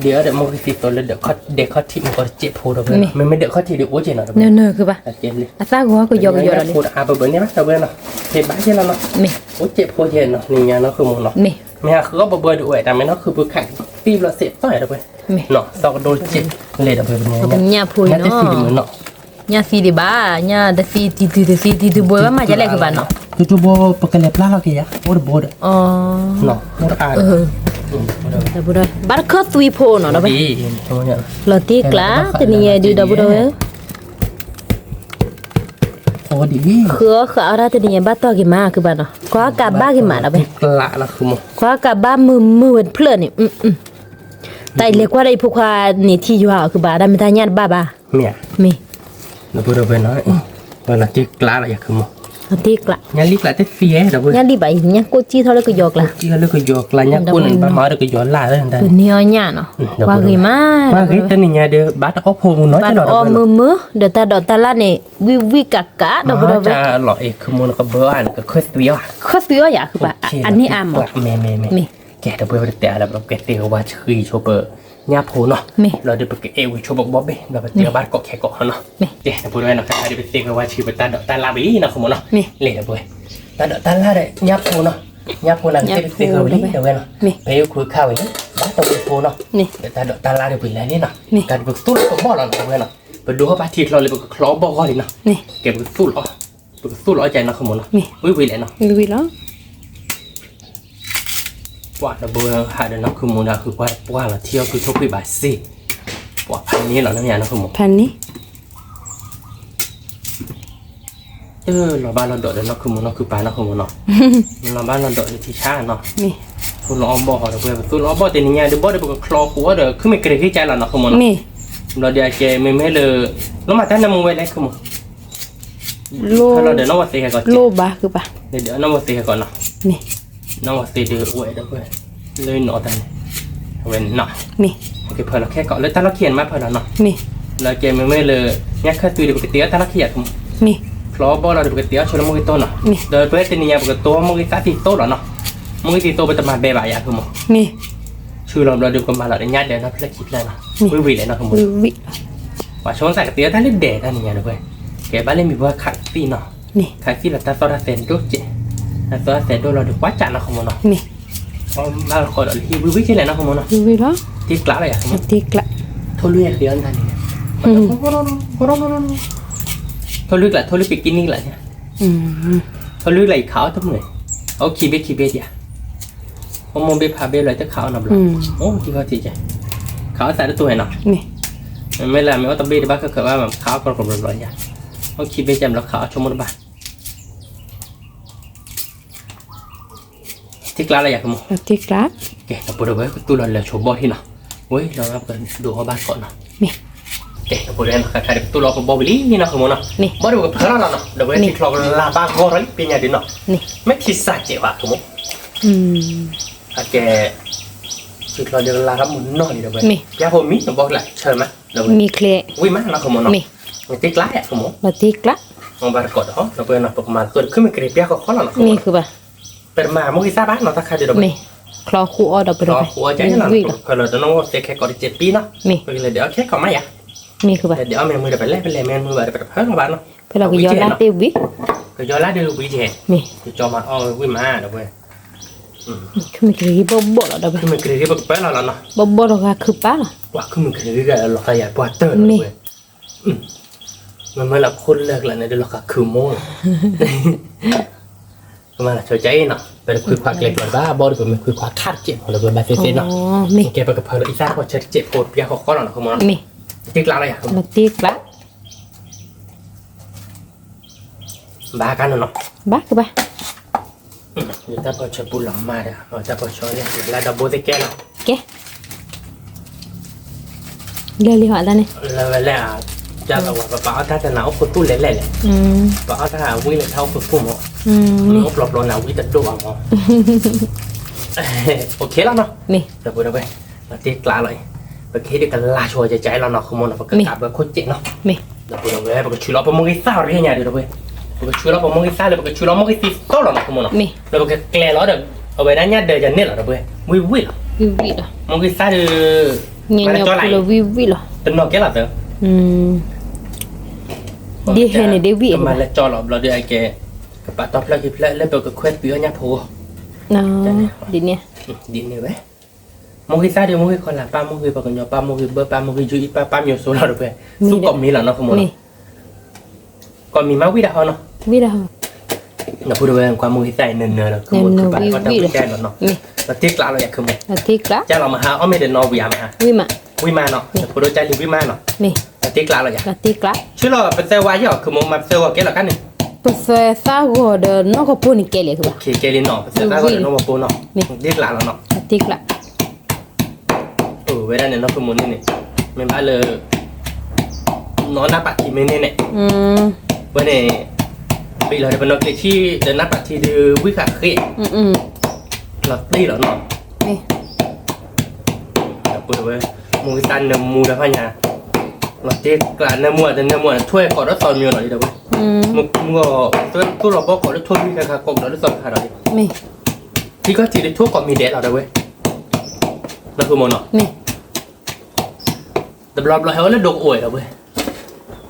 เดี๋ยวมันก็ติดตัวเลยเดี๋ยวเขาที่มันก็เจ็บโพดเลยมันไม่เดี๋ยวเขาที่เดี๋ยวโอ้เจ็บเนาะ เนื้อคือปะ เจ็บเลย อาซาหัวก็ยอกเลย โพดอาเบอร์เนี่ยนะแต่เบอร์เนาะเจ็บบ้าเจ็บแล้วเนาะ นี่ โอ้เจ็บโพเจ็บเนาะนี่ไงเนาะคือมึงเนาะ นี่ แม่คือก็เบอร์ด้วยแต่ไม่เนาะคือเบอร์แข็งตีเราเสียบต่อยเลยเนาะสองโดนเจ็บเลยแต่เบอร์เป็นไง ก็เป็นหญ้าพูย เนี่ยจะ เนาะ สีเหมือนเนาะ หญ้าสีดีบ้าหญ้าดสีตีบัวว่ามาจะแรกคือบ้านเนาะ คือโบปกติปลาเราเกี่ยโบดโบด อ๋อ เนาะโบดอ่าน แต่บุได้บ้านเขาตุยโพเนาะเราไป ดีตัวเนี่ย เราตีกล้าแต่นี่ดีดับบุได้ โอ้ดี คืออะไรแต่นี่บ้านต่อกี่มาคือบ้านเนาะก็อากาศบ้ากี่มาเราไป กละละคือมึง ก็อากาศบ้ามือเพื่อนนี่แต่เรียกว่าได้พวกว่านี่ที่อยู่คือบ้านได้ไม่ทานญาติบ้าเนี่ย มี เราพูดไปน้อยเวลาที่กละละอยากคือมึง เราตีกล้า ยันลิกละที่เสียเราพูด ญาติดีไปญาติกูจีเท่าไรก็ยอกละ ที่เขาเรียกยกละยักษ์ปุ่นบ้านมาเรียกยอลาเลยนั่น คือเนี่ยญาเนาะว่ากี่มา ว่าเฮ้ยแต่นี่เนี่ยเดี๋ยวบัตรออฟโฮมึงน้อย บ้าน จะหน่อย อ้อมือเดี๋ยวตาดอกตาละนี่วิกะกะดับบุได้ จะหล่อเอกคือมึงก็เบอร์อ่านก็ค่อยเสีย ข้อเสืออย่าคือบ้าอันนี้อ่ำหมด เมแกเดี๋ยวไปแต่แล้วแบบแกเตียวว่าชื่อโชเปอร์เนี่ยโพเนาะเราเดี๋ยวไปเอวโชบอกบ๊อบเบ้เราไปเตียวบ้านเกาะแขกเกาะเนาะเดี๋ยวพูดไว้เนาะค่ะเดี๋ยวไปเตียวว่าชื่อเป็นตาดอกตาลาบีเนาะคุณมึงเนาะเลยเดี๋ยวไปตาดอกตาลาเนี่ยเนี่ยโพเนาะเนี่ยโพนั่นจะไปเตียวลีเดี๋ยวเนาะไปคุยข้าวอย่างนี้บ้านตะวันโพเนาะเดี๋ยวตาดอกตาลาเดี๋ยวไปแล้วนี่เนาะการไปสู้กับบ่อเราเดี๋ยวเนาะไปดูเขาปาทีเราเลยไปคล้อบ่อก่อนเลยเนาะเก็บไปสู้อ๋อไปสู้อ๋อใจเนาะคุณมึงเนาะวิ่งเลยเนาะ ลุยแล้ว ว่าเราเบอร์หาเดินน้องคือมูนาคือว่าเราเที่ยวคือชกไปบ่ายสิว่าพันนี้เหรอน้ำยาน้องคือมู พันนี้ เราบ้านเราโดดเดินน้องคือมูน้องคือปลาน้องคือมูเนาะเราบ้านเราโดดที่ชาเนาะ นี่ คุณล้อมบ่อเราเบอร์คุณล้อมบ่อแต่เนี่ยเดี๋ยวบ่อเดี๋ยวคลอหัวเดี๋ยวขึ้นไม่เกรงที่ใจเราน้องคือมูเนาะ นี่ เราเดี๋ยวเจไม่เลยแล้วมาตั้งน้ำมือไว้ได้คือมู โล ถ้าเราเดี๋ยวน้องวัดเสียก่อน โลบาคือปะ เดี๋ยวน้องวัดเสียก่อนเนาะ นี่ น้องวัดเสียเดี๋ยวอวยได้เพื่อนเลยหนอแต่เว้นเนาะ นี่ โอเคเพื่อนเราแค่เกาะเลยแต่เราเขียนมาเพื่อนเราเนาะ นี่ แล้วเกมไม่เลยเนี่ยคือตัวเดียวกับเตี้ยแต่ละเขียด นี่ ฟลอบอลเราเดียวกับเตี้ยชนมือต้นเนาะโดยเพื่อนตีเนี่ยกับตัวมือตาตีโต้เนาะมือตีโต้เป็นตมาเบบายาคือมั้ง นี่ ชื่อเราเดียวกับมาเราได้ญาติเดียวนะเพื่อนคิดเลยนะวิวิเลยนะคือมั้ง วิ ว่าชนใส่กับเตี้ยท่านเล่นเดทท่านเนี่ยนะเพื่อนแกบ้านเล่นมีว่าขัดตีเนาะ นี่ ขัดตีเราตาโซดาเซนดูเจตาโซดาเซนดูเราดูว่าจัดนะคือมั้งเนาะ นี่ เพราะมาเราขอเราที่วิวิใช่เลยนะคือมั้งเนาะ ลุยแล้ว ที่กล้าเลยอะคือมั้ง ตีกละ ทุเรียนเลี้ยงท่านเนี่ยทุเรียนแหละทุเรียนไปกินนี่แหละเนี่ย เขาเลือกอะไรขาวทั้งหมดเอาคีเบคีเบเดียผมมองไปพาเบลอะไรจะขาวหน่อยโอ้ที่เขาทีใจขาวใส่ตัวเนาะ นี่ ไม่ละไม่ว่าต้องเบลบ้าก็คือว่าแบบขาวกรอบๆร้อนๆอย่างเอาคีเบจำแล้วขาวชมมันบ้าที่กล้าอะไรอยากมั้ง ตีกละ แกเราปวดหัวตัวเราเลยโชว์บอลที่เนาะเว้ยเรารับกันดูเขาบ้านก่อนเนาะ นี่ แกเราปวดหัวใครตัวเราเป็นบอลลี่นี่นะคุณมั้งเนาะบอลดูกับเพื่อนเราเนาะเดี๋ยวเว้ยที่เราลาบ้าก็ร้อยปีนี้ดิเนาะ นี่ ไม่คิดสักเจ้าว่าคุณมั้งแกจุดเราเดี๋ยวลารับมุนน้อยเดี๋ยวไปยาผมมีต้องบอกแหละเชิญไหมเดี๋ยว มีเคล วิ่งมาเราขโมยเนาะ นี่ มันติดไล่อะขโมย เราตีกละ มองบาร์กอดเหรอเราไปนอนประมาณตัวขึ้นมาเกลียบยาเขาเราเนาะ นี่คือปะ เป็นมามุกิซาบ้านเราตะคาเดี๋ยวไป นี่คลอคู่ออดอกไป ร เล อย หัวใจเราพอเราจะน้องว่าเจ๊แค่ก่อน7 ปีเนาะ นี่ ไปเลยเดี๋ยวแค่ก่อนไม่อะ นี่คือปะ เดี๋ยวเอาแมงมือไปเล่ไปเล่แมงมือไปเพิ่มบ้านเนาะ เพื่อเราก็ย้อนลาเตวิ ก็ย้อนลาเดี๋ยววิเจ นี่ จอมาอ๋อวิ่งมาเดี๋ยวไป คือมันคือบ่เราเดี๋ยวไป ขึ้นมาเกลียบไปเราเนาะ บ่เราคือป้าล่ะ ว่าขึ้นมาเกลียบกันเราขยันปวดเตอร์เลยมันเมื่อเราคนเลิกแล้วเนี่ยเดี๋ยวเราก็คือโม่ประมาณช่วยใจเนาะเป็นคุยความเกลียดก่อนบ้าบอลเป็นคุยความคาดเจ็บของเราเป็นแบบเซ่เนาะ นี่ แกไปกับเพลอีซ่าพอเจ็บปวดยาเขาข้อหลังเขามา นี่ ติดกลางอะไรอ่ะ เราตีกละ บ้ากันเนาะ บ้าคือปะ Yo tapo chapula mara, o tapo chole, la da bote que la. ¿Qué? Lê li hỏi ta này. La cha là bà ta nào có tu lẹ lẹ. Bà ta quy là thao phụ mỏ. Nó lọp lọp nào quy tận đồ à mỏ. Ok lắm nó. Nè. Rồi bữa đó về, nó tiếc lạ lại. Và khi đi cái la chùa chạy nó không muốn nó phải cặp với khối chết nó. Nè. Rồi bữa đó về, bà cái chui lọp một cái sao đi nhà được rồi. Bà cái chui lọp một cái sao, bà cái chui lọp một cái tí to nó không muốn nó. Nè. Rồi bà cái kle nó được. Ở bên đó nhát đời dần nè là rồi bữa. Vui vui rồi. Vi vi rồi. Một cái sao thì Nghe nhau là vi vi rồi. tính nó cái là được. Đi hè này để vị mà là cho lọp là được cái bạn tập là kịp lại lên bờ cái khuyết phía nhà phố. Nó đi nè. Đi nè bé. Một cái sao thì một cái còn là ba một cái còn nhỏ ba một cái bơ ba một cái duy ba nhiều số là được về. Số còn mi là nó không muốn. Còn mi máu vi đã hơn nó. Vi đã. Nó phụ được qua một cái sai nền là không muốn bạn còn đang cái nó. Và tiếc lạ là không muốn. Là tiếc lạ. Cha là mà ha, ông ấy đến nó vì mà. Vi mà nó. Phụ được cha liền vi mà nó. Nè. Là tiếc lạ là vậy. Là tiếc lạ. Chứ là bên xe qua chứ không muốn mà xe qua cái là cái này. Bây giờ sao gọi được nó có phun cái gì không? Cái liền nó, bên xe ra gọi nó mà phun nó. Tiếc lạ là nó. Là tiếc lạ. Với đây này nó không muốn như này. Mình bảo là nó nắp bạc thì mình nên này. Với này bây giờ nó cái chi để nắp bạc thì được quý khả khỉ. Là đi là nó. Nè. Bữa rồi mua cái tan nằm mua ra hoa nhà. Là tiếc là nằm mua thì nằm mua thuê có rất nhiều rồi đi đâu. Mua tôi là bóc có rất thuê cái khả cộng đó rất khả rồi. Nè. Thì có chỉ để thuốc còn mì đẻ là đâu ấy. Nó không muốn nó. Nè. Tập lọp là héo là đồ ủi đâu ấy.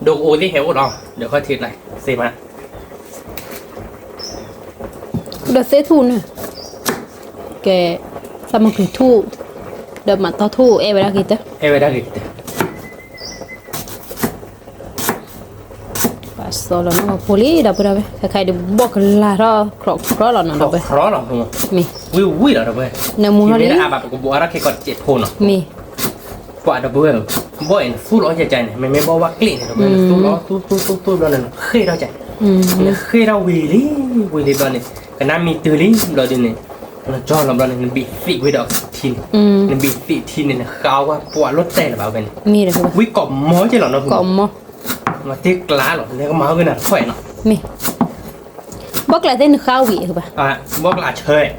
Đồ ủi thì héo đó. Để coi thịt này. Xem mà. Đợt sẽ thu nè. Cái sao mà cứ thu. Đợt mà tao thu em ra kìa. Em đã kịp. Và sau đó nó poli đã bữa đây. Khai được bóc là đó. Khó là nó đâu vậy. Khó lắm không? Mi. Vui đó đâu vậy. Nè mua nó đi. Thì bà cũng bỏ ra cái con chết phồn nó. Mi. Quả đó bữa. Bữa anh su ló chạy chạy này. Mình bỏ vác lị này đâu vậy. Su ló su đó là khê đó chạy. Khê đó quỳ lý đó này. Cái nam mi từ lý đó đi này. Nó cho làm đó này bị xị với đó thìn. Nó bị xị thìn này khao quá. Bỏ lốt tay là bảo vậy này. Mi được không? Quý cọm mó chứ là nó. Cọm mó. Nó tiếc lá rồi. Nên có máu cái nào khỏe nó. Mi. Bóc lại tên khao vị hả bà? Bóc là chơi.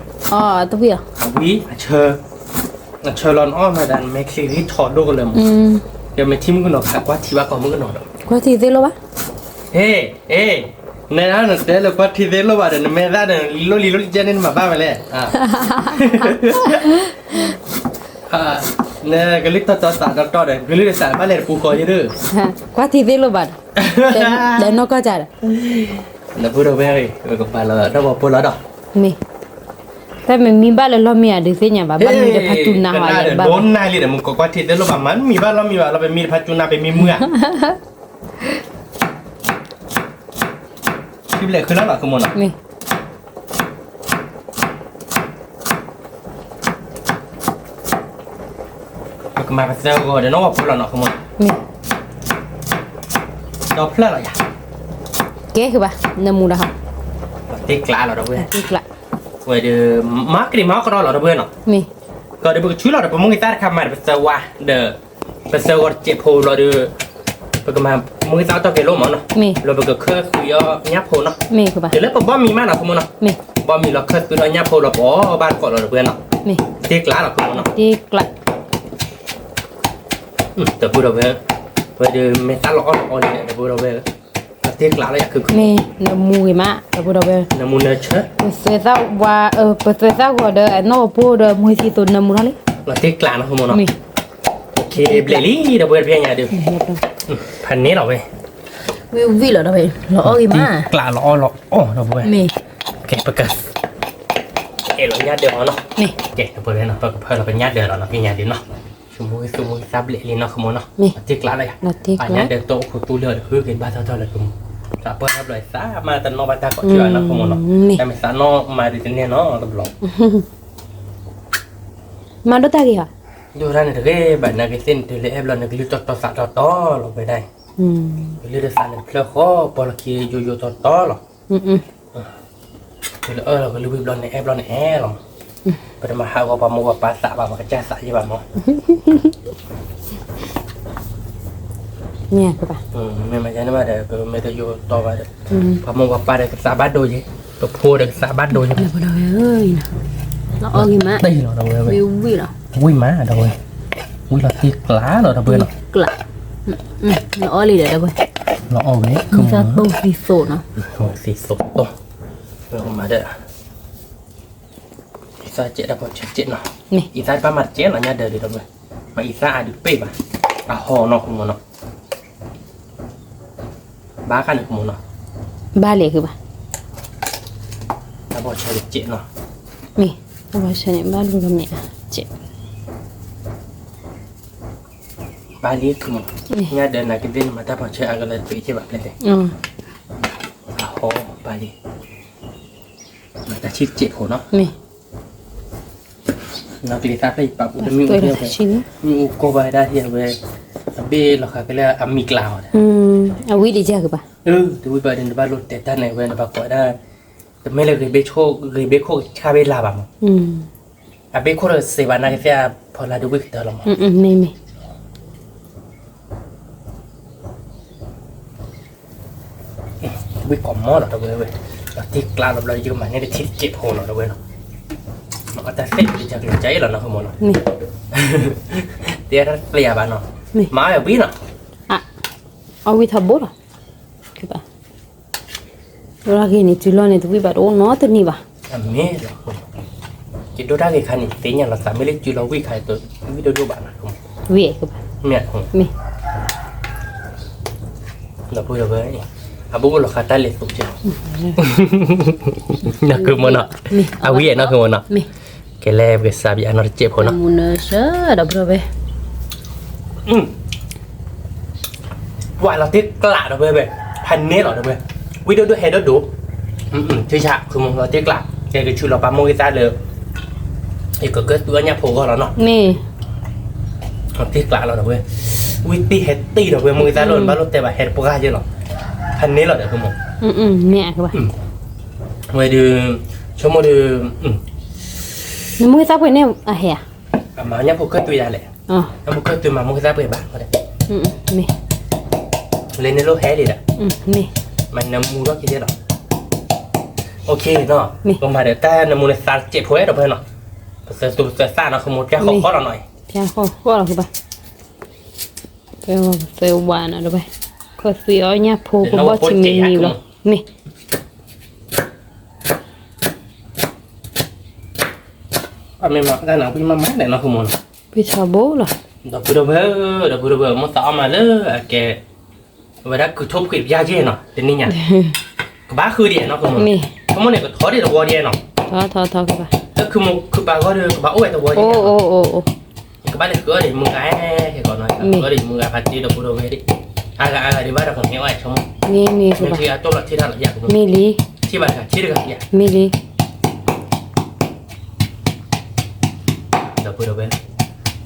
Tôi biết. Quý là chơi lon o mà đàn mấy khi đi thọ đôเลยgiờ mấy team cái nó khác quá thì ba còn mấy cái nó đó Quá thì thế luôn bác. ê này đó nó thế là quá thì thế luôn bà để mẹ ra để loli cho nên mà ba mày lẽ nè cái lít to đấy cái lít sạt ba lẽ phụ coi chứ được Quá thì thế luôn bác. Để nó có trả. Là vừa đầu về rồi còn bà là đâu mà phụ lỡ đâu Mi. Tại mình ba là lo mì được thế nhỉ bà bắt mình để phát chun nào vậy bà. Bốn nay liền một quá thì thế luôn bà mắn mì ba lo mì bà là mì phát chun nào mì mưa. Cái lệ khơi lắm là không muốn Mi. Cái mà phải sao rồi để nó vào phụ là nó không muốn. Mi. Đó phết là gì? Kế hả bà? Nằm mua đâu hả? Tiếc lạ là đâu vậy? Tiếc lại. Vậy thì mắc cái mắc đó là đâu vậy nó? Mi. Còn để bữa chuối là để bữa người ta tham mà để sao qua để sao gọi chép hồ là được bữa mà người ta cho cái lỗ mà nó. Mi. Rồi bữa khơi khuya nháp hồ nó. Mi hả bà? Thì lấy bữa mì mà nó không muốn nó. Mi. Bữa mì là khơi khuya nó nháp hồ là bỏ ban cọ là được vậy nó. Mi. Tiếc lạ là không muốn nó. Tiếc lại. Từ bữa đầu về vậy thì mình ta lõ lõ này để bữa đầu về tiếc lạ là cứ Mi. Nằm mua cái má. Ở đâu về? nó muốn nơi chết. Bây giờ qua bây giờ gọi được nó mua được mua gì tôi nằm mua nó đấy. Là tiếc lạ nó không muốn nó. Mi. Ok, để lý đâu về nhà được. Phần nét rồi về. Vi là đâu vậy? Lõ cái má. Lạ lõ đâu về. Mi. Ok, bực. Ê lo nhát được nó. Mi. Ok, nó về nó phải là phải nhát được nó cái nhà đi nó. Chúng tôi sắp lệ lên nó không muốn nó. Mi. Tiếc lạ đây. Là tiếc lạ. Nhát được tổ của tôi lừa hư cái ba thôi là cùng. Đã bớt hấp lại xã mà tận nó ba ta có chuyện nó không muốn nó. Tại mình xã nó mà đi trên nó tập lọ. Mà đó ta kìa hả? Dù ra này cái bạn này cái tên thì lẽ em là cái lưu to sạt to là về đây. Cái lưu sạt này phơi khó, bỏ là kia vô to là. เราก็รีบร้อนในแอปร้อนในแอร์หรอไปมาหาว่าปลาโมว่าปลาสะปลากระจายสะยี่บ้านมั้ง เนี่ยคือป่ะ ไม่มาใช่ไหมเดี๋ยวไม่ได้อยู่ต่อไปเดี๋ยวปลาโมว่าปลาเด็กสาบ้านโดยยี่ตัวพูเด็กสาบ้านโดยยี่ แล้วพอเราเอ้ยนะเราเอากี่มะ ตีเราเราเลย วิววิวเหรอ วิ่งมาเราเลยวิ่งเราตีกล้าเราเบื่อเรา กลับเราเอาเลยเดี๋ยวไป เราเอาเนี้ย มีซาโต้ซีโซเนาะ สีสดตรงเรามาเด้ออีสานเจ็ดแล้วพอเจ็ดเนาะ นี่ อีสานประมาณเจ็ดเนาะเนี่ยเดินดีเราเลยมาอีสานดูเป๊ะป่ะอ่ะห่อเนาะคุณมันเนาะบ้ากันคุณมันเนาะ บ้านเลยคือป่ะ แล้วพอใช้เจ็ดเนาะ นี่เอาไว้ใช้ในบ้านดูทำเนี่ยเจ็บ บ้านนี้คือมันเนี่ยเดินนะกินเดินมาแต่พอใช้อะไรตีใช่แบบเลย อืม อ่ะห่อบ้านนี้มันจะชิดเจ็ดหัวเนาะ นี่ นักเรียนท่าไปปรับอุดมมี ตัว อุ ละ ดม ชิ้น มีอุกบายได้ที่เอาไปเบลหรอกค่ะก็เรียกอามิกลาว เอาวิดีจ้าคือป่ะ ดูวิบายเดินบ้านรถแต่ท่านไหนเว้นปากก็ได้แต่ไม่เลยเบโชชาเบลาบ้างอาเบโคเรเซวานาเซียพอลาดูวิกเตอร์ลง ไม่ไม่ วิกอมมอหรอกเว้ยที่กลางเราเยอะมาเนี่ยได้ทิศเจ็บหัวหรอกเว้ยมันก็จะเสร็จจากหัวใจหรอเนาะคุณหมอเนาะ นี่ เดี๋ยวเปลี่ยนบ้านเนาะมาแบบนี้เนาะ อ่ะเอาวิทาบุระคือป่ะเรากินนี่จุลนี่ตัววิบัติโอ้เนาะตัวนี้ป่ะ อันนี้เหรอจิตดูได้กี่คันนี่ตีอย่างเราสามไม่เล่นจุลวิใครตัววิดีโอดูบ้านนะคุณ เวียคือป่ะ เนี่ย นี่ เราพูดเอาไว้อาบุบุหลอกคาตาเล็กสุดเจ้านักคือมันเนาะอาวินักคือมันเนาะ นี่ แกแลบแกซาบิอันนั้นเจ็บหัวเนาะ มุนเชื่อดับเบิลเว้ย ว่าเราติดกระดาษเว้ยพันเนี้ยหรอเว้ยวิดีโอดูเฮดดูชื่อฉากคือมึงเราติดกระดาษแกก็ชื่อเราปาโมกิตาเลยอีกก็เกิดตัวเนี่ยโผล่ก็แล้วเนาะ นี่ เราติดกระดาษเราเว้ยวิตีเฮดตีเราเว้ยโมกิตาโดนบ้านรถแต่ว่าเฮดปกติหรอพันเนี้ยหรอเดี๋ยวคือมึง เนี่ยคือป่ะ เว้ยดูชั่วโมงดู นี่มึงซับไปเนี่ยอ่ะเฮีย มาเนี่ยพวกเกิดตัวอย่างเลย อ๋อ แล้วพวกเกิดตัวมาโมกิตาเปิดบ้านก็ได้ นี่ เลยในโลกแฮดิอ่ะ นี่ มันน้ำมูก็คิดได้หรอโอเคเนาะผมมาเดี๋ยวแต่น้ำมูในซาเจ็บหัวเราเพื่อนเนาะเสือตัวเสือซ่าเนาะขโมยแค่ขอข้อเราหน่อย เพียงข้อเราคือป่ะเซลวานอะไรไปก็เสียเนี่ยโผล่ก็บ่ชิมีมีหรอนี่ à mình mặc ra nào khi mà mát này nó không muốn พิชาโบเหรอ đợt vừa vừa muốn tao mà lỡ kệ và đã cứ chốt kịp ra chứ nó đến đi nhỉ cái bá khư điện nó không muốn นี่ không muốn này cái thó đi là qua điện nó ทอคือป่ะ cái cứ một cứ bà có được bà ôi tao qua โอ้ điện โอ้ cái bá này cửa để mừng cái thì còn nói cửa để mừng cái phát đi đợt vừa về đi ai đi bắt được còn hiểu ai không นี่คือ mình ป่ะ thì tôi là thi ra là dạng มีลี thi bài cả thi được cả dạng มีลี đợt vừa về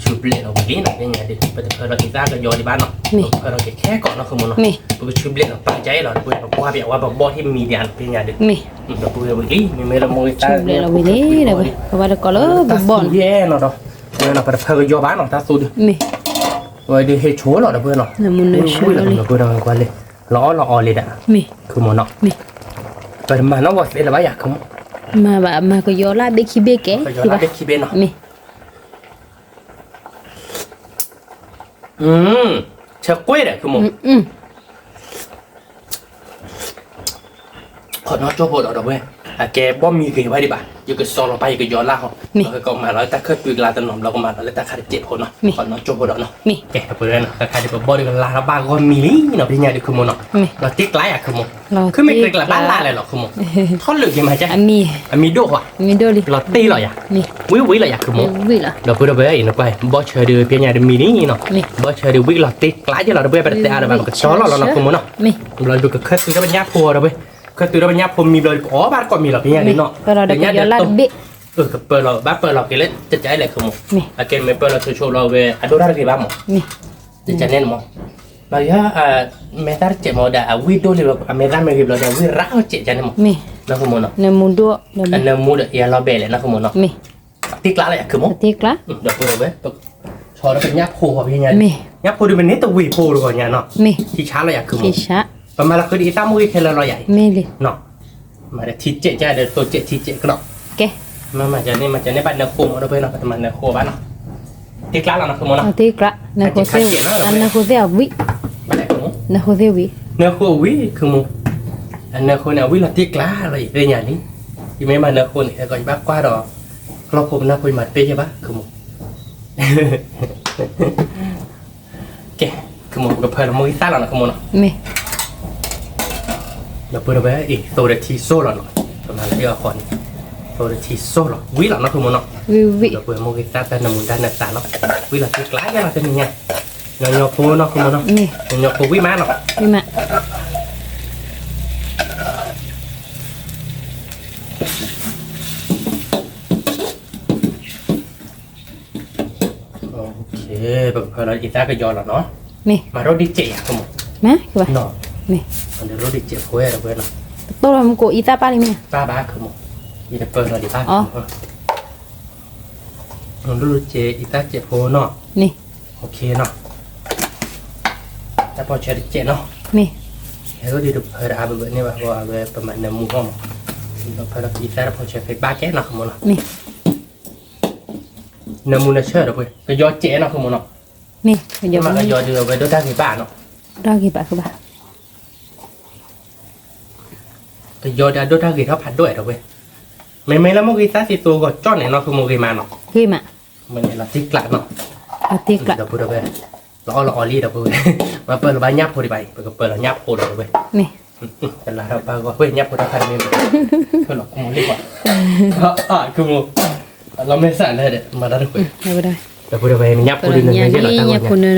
chụp lệ nó bí nó cái nhà đi bây giờเราติดตากันยอดีบ้านเนาะเราแค่ก่อนเนาะคือมันเนาะไปชุบเล่นเราปังใจเราไปว่าแบบว่าบ่ที่มีเดียนเป็นอย่างเด็ก มี เราพูดแบบนี้มีเราโมยตา ชุบเลยเราวิลีเลยเว้ยเพราะว่าก็เลยบ่อน แย่เนาะเนาะเราไปเพิ่มยอบ้านเนาะตาสูด มี ไว้ดีเฮชัวเนาะเพื่อนเนาะ น้ำมันเชื่อเลย เราเพื่อนเรากว่าเลยล้อเราออเลยอ่ะ มี คือมันเนาะ มี ไปมาเนาะว่าเสร็จแล้วอยากเขา มาแบบมาก็ยอลาเบคิเบเก ยอลาเบคิเบเนาะ มี เชือกกล้วยเนี่ยคือมันขอน้องโจ้โผล่เราเว้ยแกบ่มีกี่ไว้ดิบ่ะอยู่กับซอเราไปอยู่กับย้อนล่าเขาเราก็มาแล้วแต่เคยปีกลาตนอมเราก็มาแล้วแต่ขาดเจ็บคนเนาะขอน้องโจ้โผล่เนาะ มี แกเปิดเนาะใครที่บ่ได้กันลาบ้านก็มีเนาะพี่เนี่ยดิคือมันเนาะเราติ๊กไลอ่ะคือมันคือไม่เคยกลับบ้านลาเลยหรอกคือมันท่อนเหลือยังไงจ๊ะ มีโดอ่ะ มีโดลิ เราตีหรออ่ะ มี วิเลยอ่ะคือมัน วิล่ะ เราพูดไปอีกนะไปบ่เชื่อดูพี่เนี่ยดิมีนี่เนาะบ่เชื่อดูวิเราติ๊กไลจะเราไปแต่อะไรบ้างก็ซ้อเราคือมันเนาะ มี เราดูก็เคยซื้อได้เป็นยาพัวเราไปเคยซื้อได้เป็นยาพัวมีเลยอ๋อบ้านก็มีหรอพี่เนี่ยเนาะ ก็เราได้ยอลาเบ เปิดเราบ้านเปิดเราเกล็ดจะใจอะไรคือมัน มี อาเกนไม่เปิดเราโชว์เราเวอดูได้กี่บ้างมั้ง มี จะเน้นมั้ง Baya metar cek mau dah awi do le metar me giblo dah awi rao cek jane mo. Mi. Na kumo no. Ne mundo ne Na muda ya lo bele na kumo no. mi. Tik la ya kumo. Tik la. Da pura be. Cho nóเป็นnháp khô hoặc như Mi. nháp khô đi bên nét tàu quỳ khô được rồi nhà nó. Mi. Thì chả là ya kumo. Ki sha. Và mà là cái đi tam mươi thì là lo vậy. Mi li. Nó. Mà để thịt cek ra để tôi cek thịt cek cái nó. Ke. Mà cho nên bạn nó khô ở đâu bên nó phải mà nó khô bán nó. Tik la là nó kumo nó. Tik la. Ne ko se. Ne ko se awi. Bạn này kumo. Ne ko se wi. Nó khô quý kumo. Nó khô nào quý là tik la rồi về nhà đi. Thì mấy mà nó khô này gọi bác qua đó. Lo khô nó khô mặt tê cho bác kumo. Oke, kamu udah pernah mau kita lah nak kamu nak. Mi. Dah pernah bayar, tu dah tiso lah nak. Kemana dia kon? Tu dah tiso lah. Wih lah nak kamu nak. Wi. Dah pernah mau kita kan namun dah nak tak nak. Wih lah tik lagi lah tadi ni. Nyonya po nak kamu nak. Mi. Nyonya po wih mana? Mi ma. Oke, kalau kita ke jalan no. Mi. Maro dicek ya kamu. Ma, ke ba? No. Mi. Ada ro dicek kue ada kue nak. To la ko ita pa ni mi. Ba kamu. Ini pernah di ba. Oh. Dulu cek kita cek po no. Ni. Ok nó. Ta poi cari cek no. Mi. Kalau di depan ada bữa ni bahwa ada pemain nemu hom. Di depan kita poi cek ba cek no kamu no. Mi. Nemu na chơi rồi cái gió cek no kamu no. Mi. Bây giờ Nhưng mà cái gió đưa về đôi ta thì ba no. ra ki ba ke ba. Cái gió đã đôi ta thì thấp hẳn đuổi rồi. Mấy là một cái ta thì tôi gọi cho này nó không một cái mà nó. Ki ma. Mình là tích lại nó. Tik la. Đâu bữa đâu về. Lo li đâu bữa. Mà bữa là ba nháp thôi đi bay. Bữa là nháp thôi rồi. Mi.แต่ละเราไปก็เว้ยยับคนละพันเมตรคือหลอกกูดีกว่าคือมูเราไม่สั่นเลยเด็ดมาได้ด้วย Ne ba dai. แต่พูดไปยับคนนึงไม่ใช่หรอก Ni nya kun na.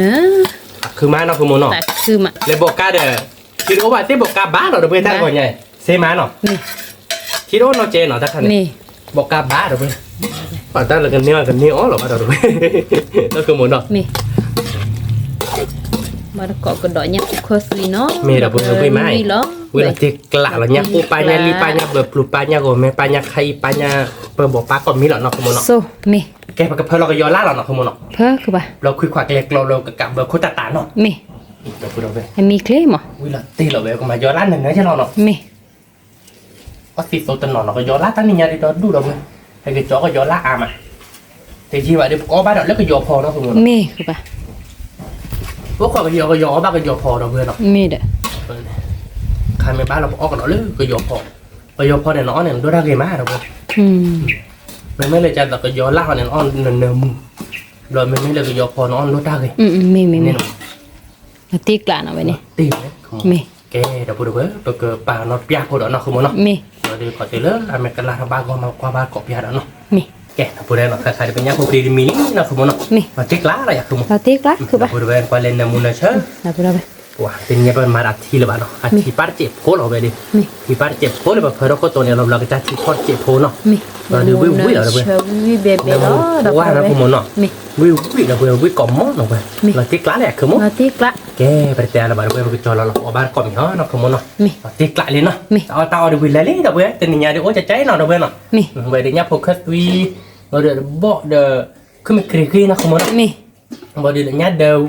คือม้าเนาะคือมูเนาะ Ta ku ma. เลยบอกกาเด้อคิดว่าที่บอกกาบ้าเนาะเดี๋ยวไปตั้งก่อนไงเซม้าเนาะ Mi. คิดว่าเราเจเนาะถ้าคัน Mi. บอกกาบ้าเดี๋ยวไปป่าตั้งแล้วกันเนี่ยอ๋อหรอมาเดี๋ยวไปแล้วคือมูเนาะ Mi. Mà nó có cái đó nhá, khó suy nó. Mẹ đã bữa với mai. Wi lo. เวลาที่กละเราเนี่ยกูปายาลีปายาแบบปลูปายาโกแม่ปายาใครปายาเปิดบอกปาก่อนมีหรอเนาะคือมูเนาะ So, mi. แกกับเพื่อนเราก็ย้อนล่าหรอเนาะคือมูเนาะ Phơ ke ba. เราคุยขวากเล็กเรากับแบบโคตรตาเนาะ Mi. เราพูดเราไป Hay mi kle mà. วิลาตีเราไปก็มาย้อนล่าหนึ่งนะใช่เราเนาะ Mi. ก็ติดโซตันเราก็ย้อนล่าตั้งนี่ยาดีเราดูเราไปให้cái chóก็ย้อนล่าอามาแต่ที่ว่าเดี๋ยวก็บ้านเราแล้วก็ย้อนพอเนาะคือมู Mi ke ba. พวกเขาก็ย้อนบ้านก็ย้อนพอเราเพื่อนเนาะ Mi da. ใครไม่บ้านเราออกกันเราเลยก็ย้อนพอก็ย้อนพอเนี่ยน้องเนี่ยดูได้กี่มาเราเพื่อน ไม่เลยจะแต่ก็ย้อนล่าเนี่ยน้องเนิมrồi mình mới là cái giò phò nó ăn nó ra kì Mi mi mi. nên Nó tiếc lạ nó vậy nè. tiền đấy Mi. cái đâu có được với tôi cứ bà nó bia của đó nó không muốn nó Mi. rồi đi có thể lớn là mẹ cái là ba con mà qua ba cọp bia đó nó Mi. cái đâu có đây nó khai được cái nhát không đi mini nó không muốn nó Mi. mà chết lá là không Nó tiếc lạ ke ba. đâu có được qua lên là muốn nó chơi Là bữa đâu vậy? wow tên nhà bên mà đặt thi là bạn nó thi bắt chẹp phố nó về đi Mi. thi bắt chẹp phố là phải nó cóตัวเนี่ยเราcái ta thi thoát chẹp phố nó Mi. rồi đi vui vui là được Vui bè bè đó. qua nó không muốn nó Mi. vui vui là vui cọm món nó về là tiếc lá này không muốn Nó tiếc lạ. cái bật ra là bạn quay cho nó ở ban cọm nó không muốn nó Mi. tiếc lại lên nó Mi. tao được quỳ lấy đâu vậy tình nhà đi ôi cháy nó đâu vậy nó Mi. vậy để nhấp phục khất tuy rồi để bỏ đờ cứ mình kì nó không muốn Mi. rồi để nhát đầu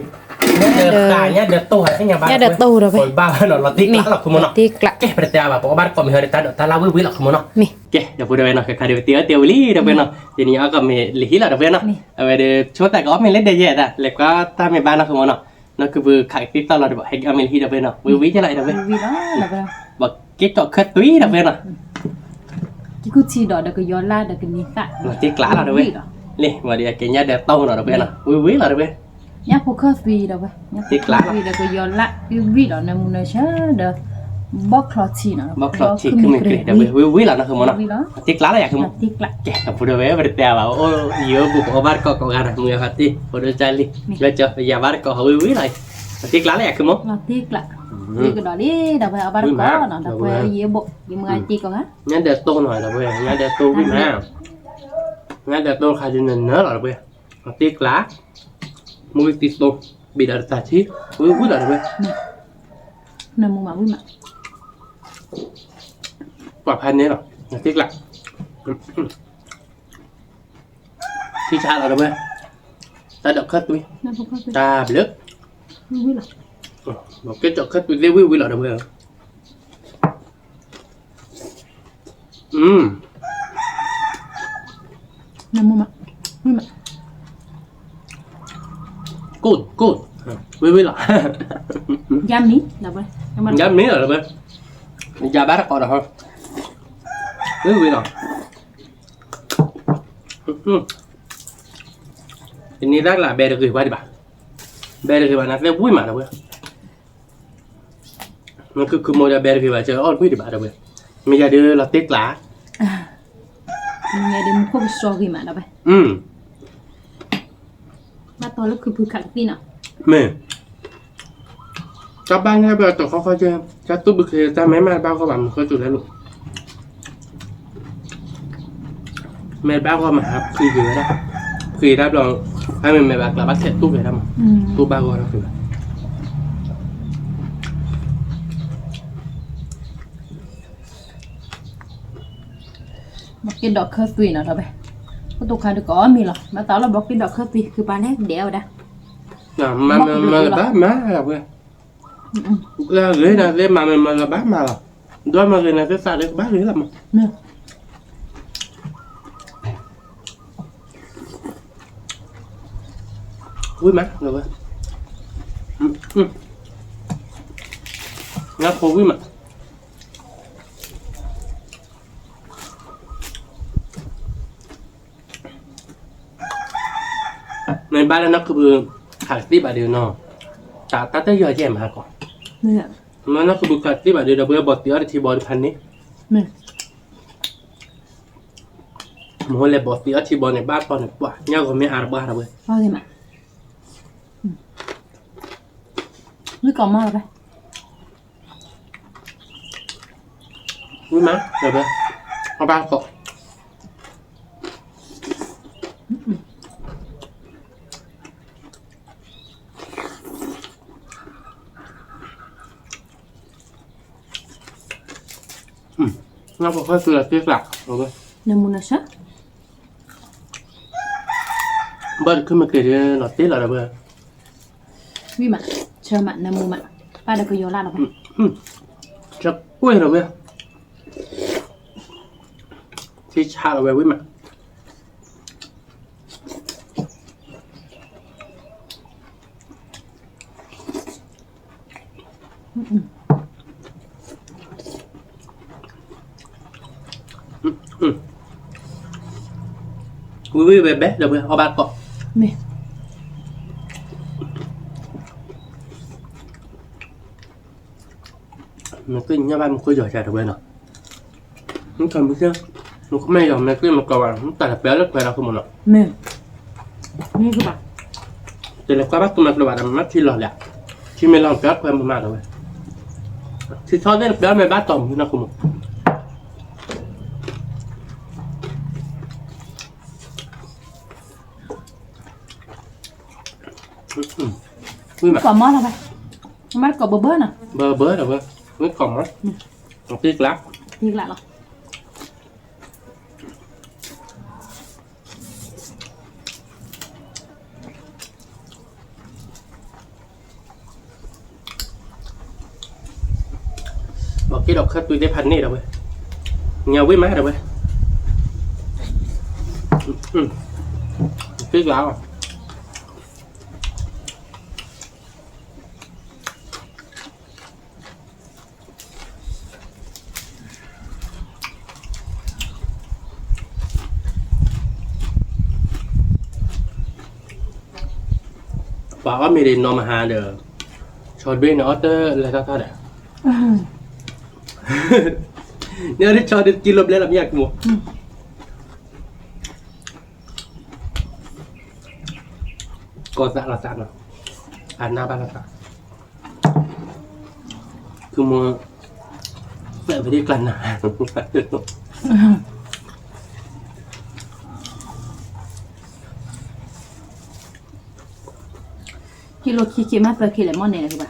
nhát đầu tô hay cái nhà Nhát đầu tô rồi vậy. rồi ba nó là tiếc lá là không muốn nó Tiếc lạ. cái bật ra và bỏ ban cọm hơi để ta lao vui là không muốn nó Mi. cái đâu vừa đây nó cái điều tiêu lý đâu vậy nó thì nhà có mình lý là đâu vậy nó vậy để chỗ tại có mình lên đây vậy đã lại có ta mình ba nó không muốn nó cứ vừa khai tiếp tao là để bảo hay mình hi đâu vậy nó vui ví cho lại đâu vậy Vui đó là bữa đâu? và cái trò khất túy đâu vậy nó Cái cút chi đó được cái gió la được cái nhị tạ. mà tiếc lá là đâu vậy nè mà đi cái nhà đẹp tông là đâu vậy nó vui ví là đâu vậy Nhá phụ khớp vì đâu vậy? Nhá Tiếc lạ. vì được cái gió la vì đó là muốn nói chứ được bóc lọt chi nó. bóc lọt chỉ cứ mình kể đâu vậy vui ví là nó không muốn nó Vui đó. tiếc lá là không Là tiếc lạ. cái thằng phụ đâu vậy bật ra bảo ô nhiều bụng ở bát có gà người hạt đi phụ đâu chơi đi bây giờ bây giờ bát có vui ví này tiếc lá là không muốn Là tiếc lạ. Vì cái đó đi đâu phải ởบ้านcó nó đâu phải gì bộ gì mà chi còn á. nhà đẹp tô nói đâu vậy nhà đẹp tô với mà nhà đẹp tô khai cho nên nhớ là đâu vậy tiếc lá mua tiếc tô bị đợt tạt chi vui là được nằm mù mà vui mà quảพันนี้หรอtiếc lặng khi cha là được ta đọc khất vui ta bị lướt vui là một cái đọc khất vui vui là được nằm mù mà vui mà cồn vui là giam mí là vậy giam mí là được giờ bác còn được không vui là ini rác là bè được gửi qua đi bà bè được gửi bà nó sẽ vui mà đâu nó cứ mua ra bè được gửi bà chơi on vui đi bà đâu bây giờ đưa là tiếc lá nghe đến không so gì mà đâu vậy mà tôi lúc cứ khẳng tin à mẹ các bạn nghe bây giờ tôi khó chơi các tôi bực thì ta mấy mà bao các bạn khó chịu đấy luôn mẹ bao qua mà khi gì đó khi đáp rồi hai mình mẹ bạc là bác sẽ tu về đâu mà tu bao gọi là kiểu một cái đọt khơi tùy nào đâu vậy có tôi khai được có mi rồi mà tao là một cái đọt khơi tùyคือปลาแรกเดียวดะ mà là bác má là quê là ghế là ghế mà mình là bác mà là đôi mà người này cái sao đấy bác ghế là mà vui má rồi ngáp khô vui mà này ba nó cứ khải tí bà điều nó ta tới giờ chị em hả con mà nó cứ khải tí bà điều là bây giờ bọt tía thì bọtพันนี้mua lại bọt tía thì bọt này ba bọt này quả nhau còn mấy ba rồi bao gì mà nó còn mơ đây vui má rồi bây giờ ba cọ nó có hơi là tiếc lạc rồi nằm mù là sắc bớt cứ mà kể nó tiếc là rồi vui mà chờ mặn nằm mù mặn ba được cái gió là vậy chắc quên rồi bây thì cha rồi với mà vui về bé được rồi ba cọ mẹ mình cứ nhá ba mình cứ giỏi chả được bên nào không cần biết chưa nó không may rồi mình cứ một cầu không tài là béo rất về nào không một nào mẹ nghe các bạn thì là qua bắt tụi mình là bạn mắt chi lọt lẹ chi mình làm béo quen một mà rồi thì thôi đấy béo mày bát tổng nó không một còn món là vậy mắt còn bơ bơ nè bơ bớ rồi mới còn mắt một tiếc lắm tiếc lại rồi bỏ cái độc khất tôi thấyพันnày rồi nhau với má rồi tiếc lắm à bảoว่ามีเรนนอมาหาเด้อชอดเบนออเตอร์อะไรท่าๆเด้อเนี่ยได้ชอดกินลมแล้วลำยากมัวก็สะละสะเนาะอ่านหน้าบ้านละสะคือมัวแต่ไม่ได้กลั่นนะ กิ กิโลขี้มาเปลือกขี้เลมอนเนี่ยนะคือป่ะ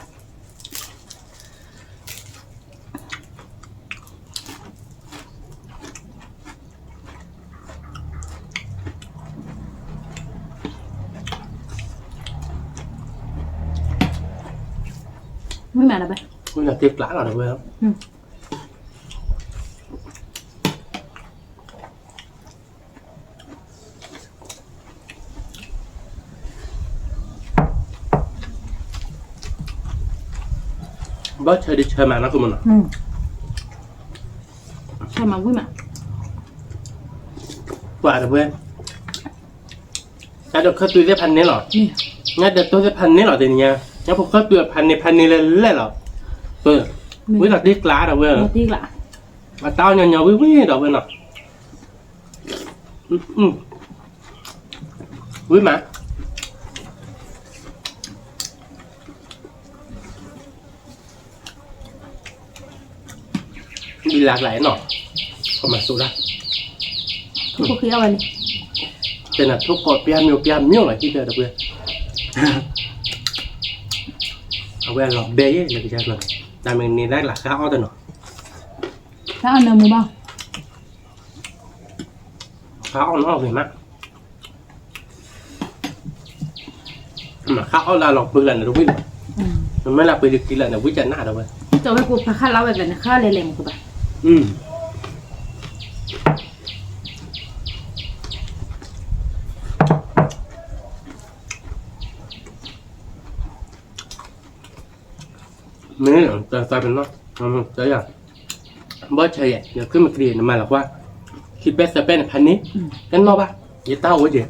ไม่มาแล้วป่ะไม่อยากเก็บหลานหรอกเว้ยครับบ้าเชยดิเชยมานะคุณมันอ่ะใช่มาวิ่งมาว่าแต่เว้ยแล้วเดี๋ยวเขาตัวจะพันนี้หรองั้นเดี๋ยวตัวจะพันนี้หรอเดี๋ยวนี้งั้นผมเขาตัวพันนี้เลยหรอวิหลักดีกลาดอกเว้ยดีกละมาเต้าเงาวิดอกเว้ยเนาะวิมามีหลากหลายหน่อเข้ามาสู้ละทุกคนคือเอาไว้เลยเป็นอ่ะทุกคนเปียมิวหน่อยที่เดียวเว้ยเอาไว้หลอกเบี้ยเลยพี่ชายเลยแต่มันนี่ได้หลักข้าวตัวหน่อข้าวเนื้อหมูบ้างข้าวอ่อนๆเลยมั้ยมาข้าวเราหลอกปืนเลยนะทุกวิมันไม่ละปืนกินเลยนะวิจารณ์หน้าเราเว้ยจะไว้กูข้าวเล่าแบบนั้นข้าวเละๆกูป่ะนี่แต่เป็นเนาะจะอย่างบ่ใช่เดี๋ยวขึ้นมาเกลียนมาหรอกว่าคิดเป็นพันนี้กันมาป่ะยี่เต้าไว้เดี๋ยว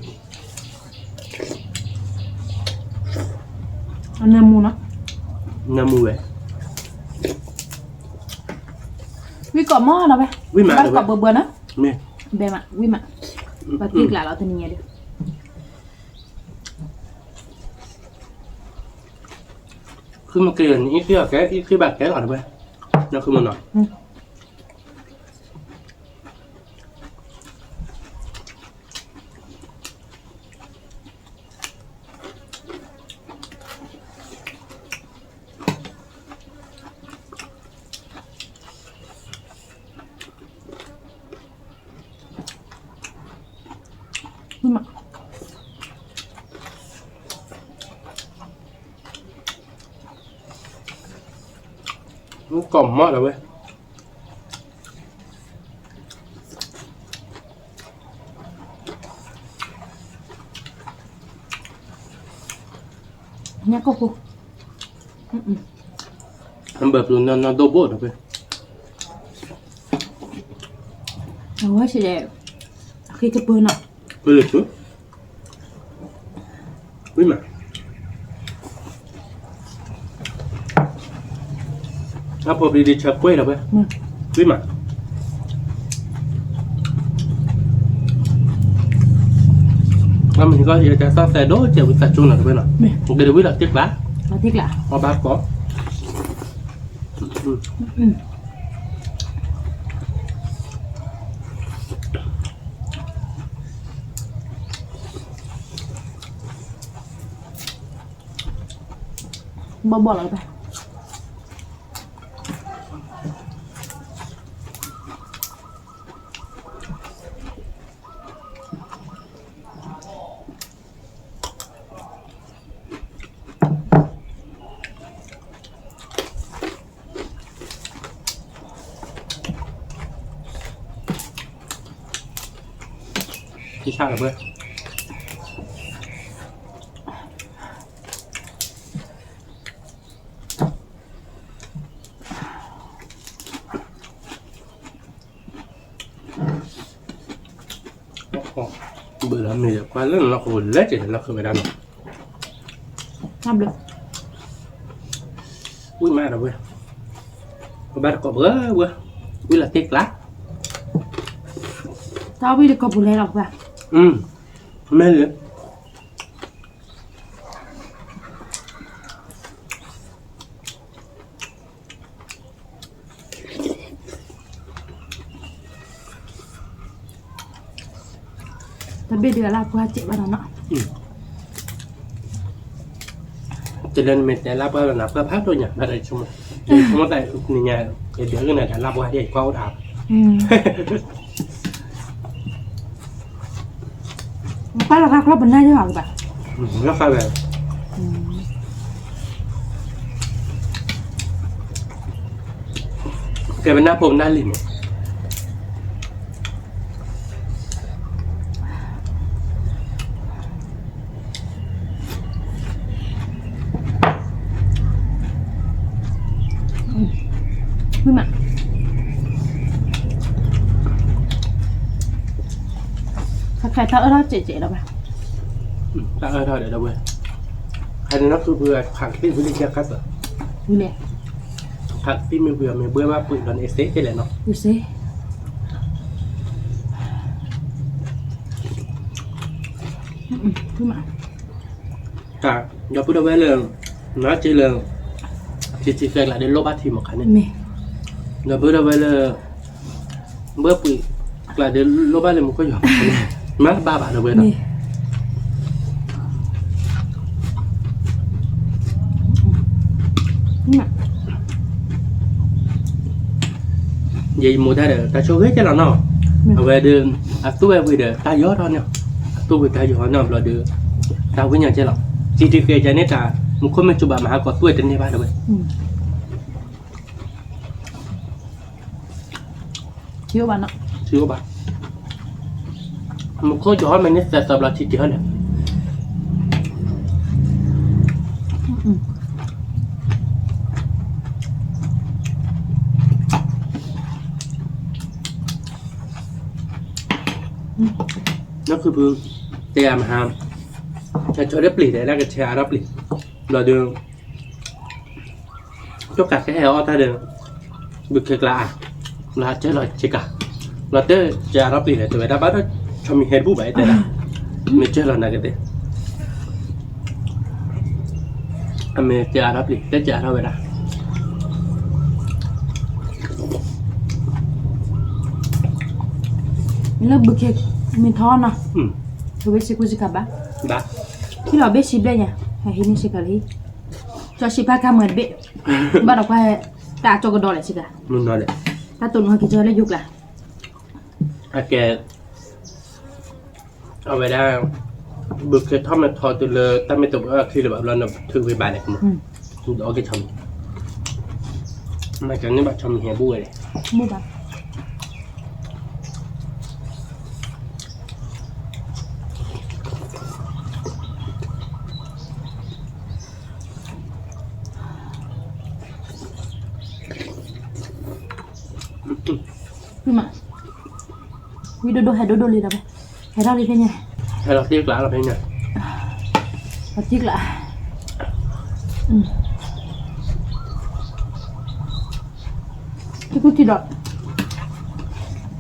เนื้อหมูเนาะเนื้อหมูเว้ยวิกอบหม้อเราไปวิมาบ้านกอบเบื่อนะเนี่ยเบมาวิมาปฏิกหลาเราตัวนี้เดียวขึ้นมาเกลียนอีกที่แกอีกที่แบบแกหล่อเว้ยนั่นคือมันหน่อยมามันกล่อมมากเลยเว้ยเนี่ยก็กูมันแบบนอนโดโบดเลยเว้ยเอาไว้เฉยๆคือจะปืนอ่ะปืนเลยชุดวิ่งมาถ้าพอดีๆชักกล้วยแล้วเว้ยวิ่งมาแล้วมันก็จะซ่าแต่โดเจ้าวิสัชจุนหน่อยเว้ยเนาะผมก็เดี๋ยววิ่งหลักติ๊กละมาติ๊กละมาบ้าก็บอกเราไปที่ช่างกับเพื่อนbữa là mình qua rất là khổ lết thì nó không phải đăn được làm được ui ma rồi ba có bữa ui là tiếc lá tao bây giờ có bữa này đọc vào mê liền tapi dia lah buat cek barang nak Cho nên mình sẽ lắp vào là lắp phát thôi nhỉ, là đây chung không tại nhà để đứa cái này đã lắp qua để qua ô đạp. ป้าเราครับเป็นหน้าที่หวังแบบ Nó khai về. Cái bên nắp hôm nay lìm. ไม่มาใครๆถ้าเราเจ๋ๆแล้วป่ะ Ta ơi thôi để đâu về. Hay là nó cứ vừa thẳng tin với đi kia cắt rồi. นี่แหละ Thẳng tin mình vừa ba bụi lần ế thế này nó. ดูสิไม่มา Cả giờ bữa đâu về là nó chỉ là chỉ việc là đến lô bát thì một cái này. ไม่ Giờ bữa đâu về là bữa bụi là đến lô bát là một cái giỏ. Má ba bạn đâu về đâu. นี่ ไม่มา Vậy mùa ta để ta cho ghét cho nó về đường tôi về để ta gió thôi nhá tôi về ta gió nó là được tao với nhà chơi lắm chỉ cái cho nên là một con mình chụp bà mà có tuổi trên đây ba đâu vậy เชื่อวันเนาะ chưa bà một con gió mình sẽ tập là chỉ chơi này nó cứ vương tè mà ham cho đắp lì để ra cái chè đắp lì là đường cho cả cái heo ta đường được cái là chơi là chỉ cả là tới chè đắp lì này tụi đã bắt cho mình hết bút bảy tệ là mình chơi là này cái tệ mình chè đắp lì tới chè đâu vậy đãแล้วบึกเฮกมีท้อนเนาะ ừ คือเวสิกุสิกับบ้า đã ที่เราเบสิบได้เนี่ยให้เห็นนี่สิกะลีจอชิพาคาเหมือนเบบ้านเราไปตาโจกระโดดเลยสิกะ mình nói đấy ตาตุนเขาคิดเจอแล้วยุกล่ะ ok ở vậy đã bực cái thom này thò từ lờ ta mới tục khi là bảo lần là thư về bài này mà đó cái chồng mà chẳng những bạn chồng mình hè bùi này มู่บ้าน พี่มาวิโดโดให้โดโดเลยนะไปให้เราเลยเป็นไง hay là tiếc lá là thế nhỉ เอาจิกละจะกูติดดอก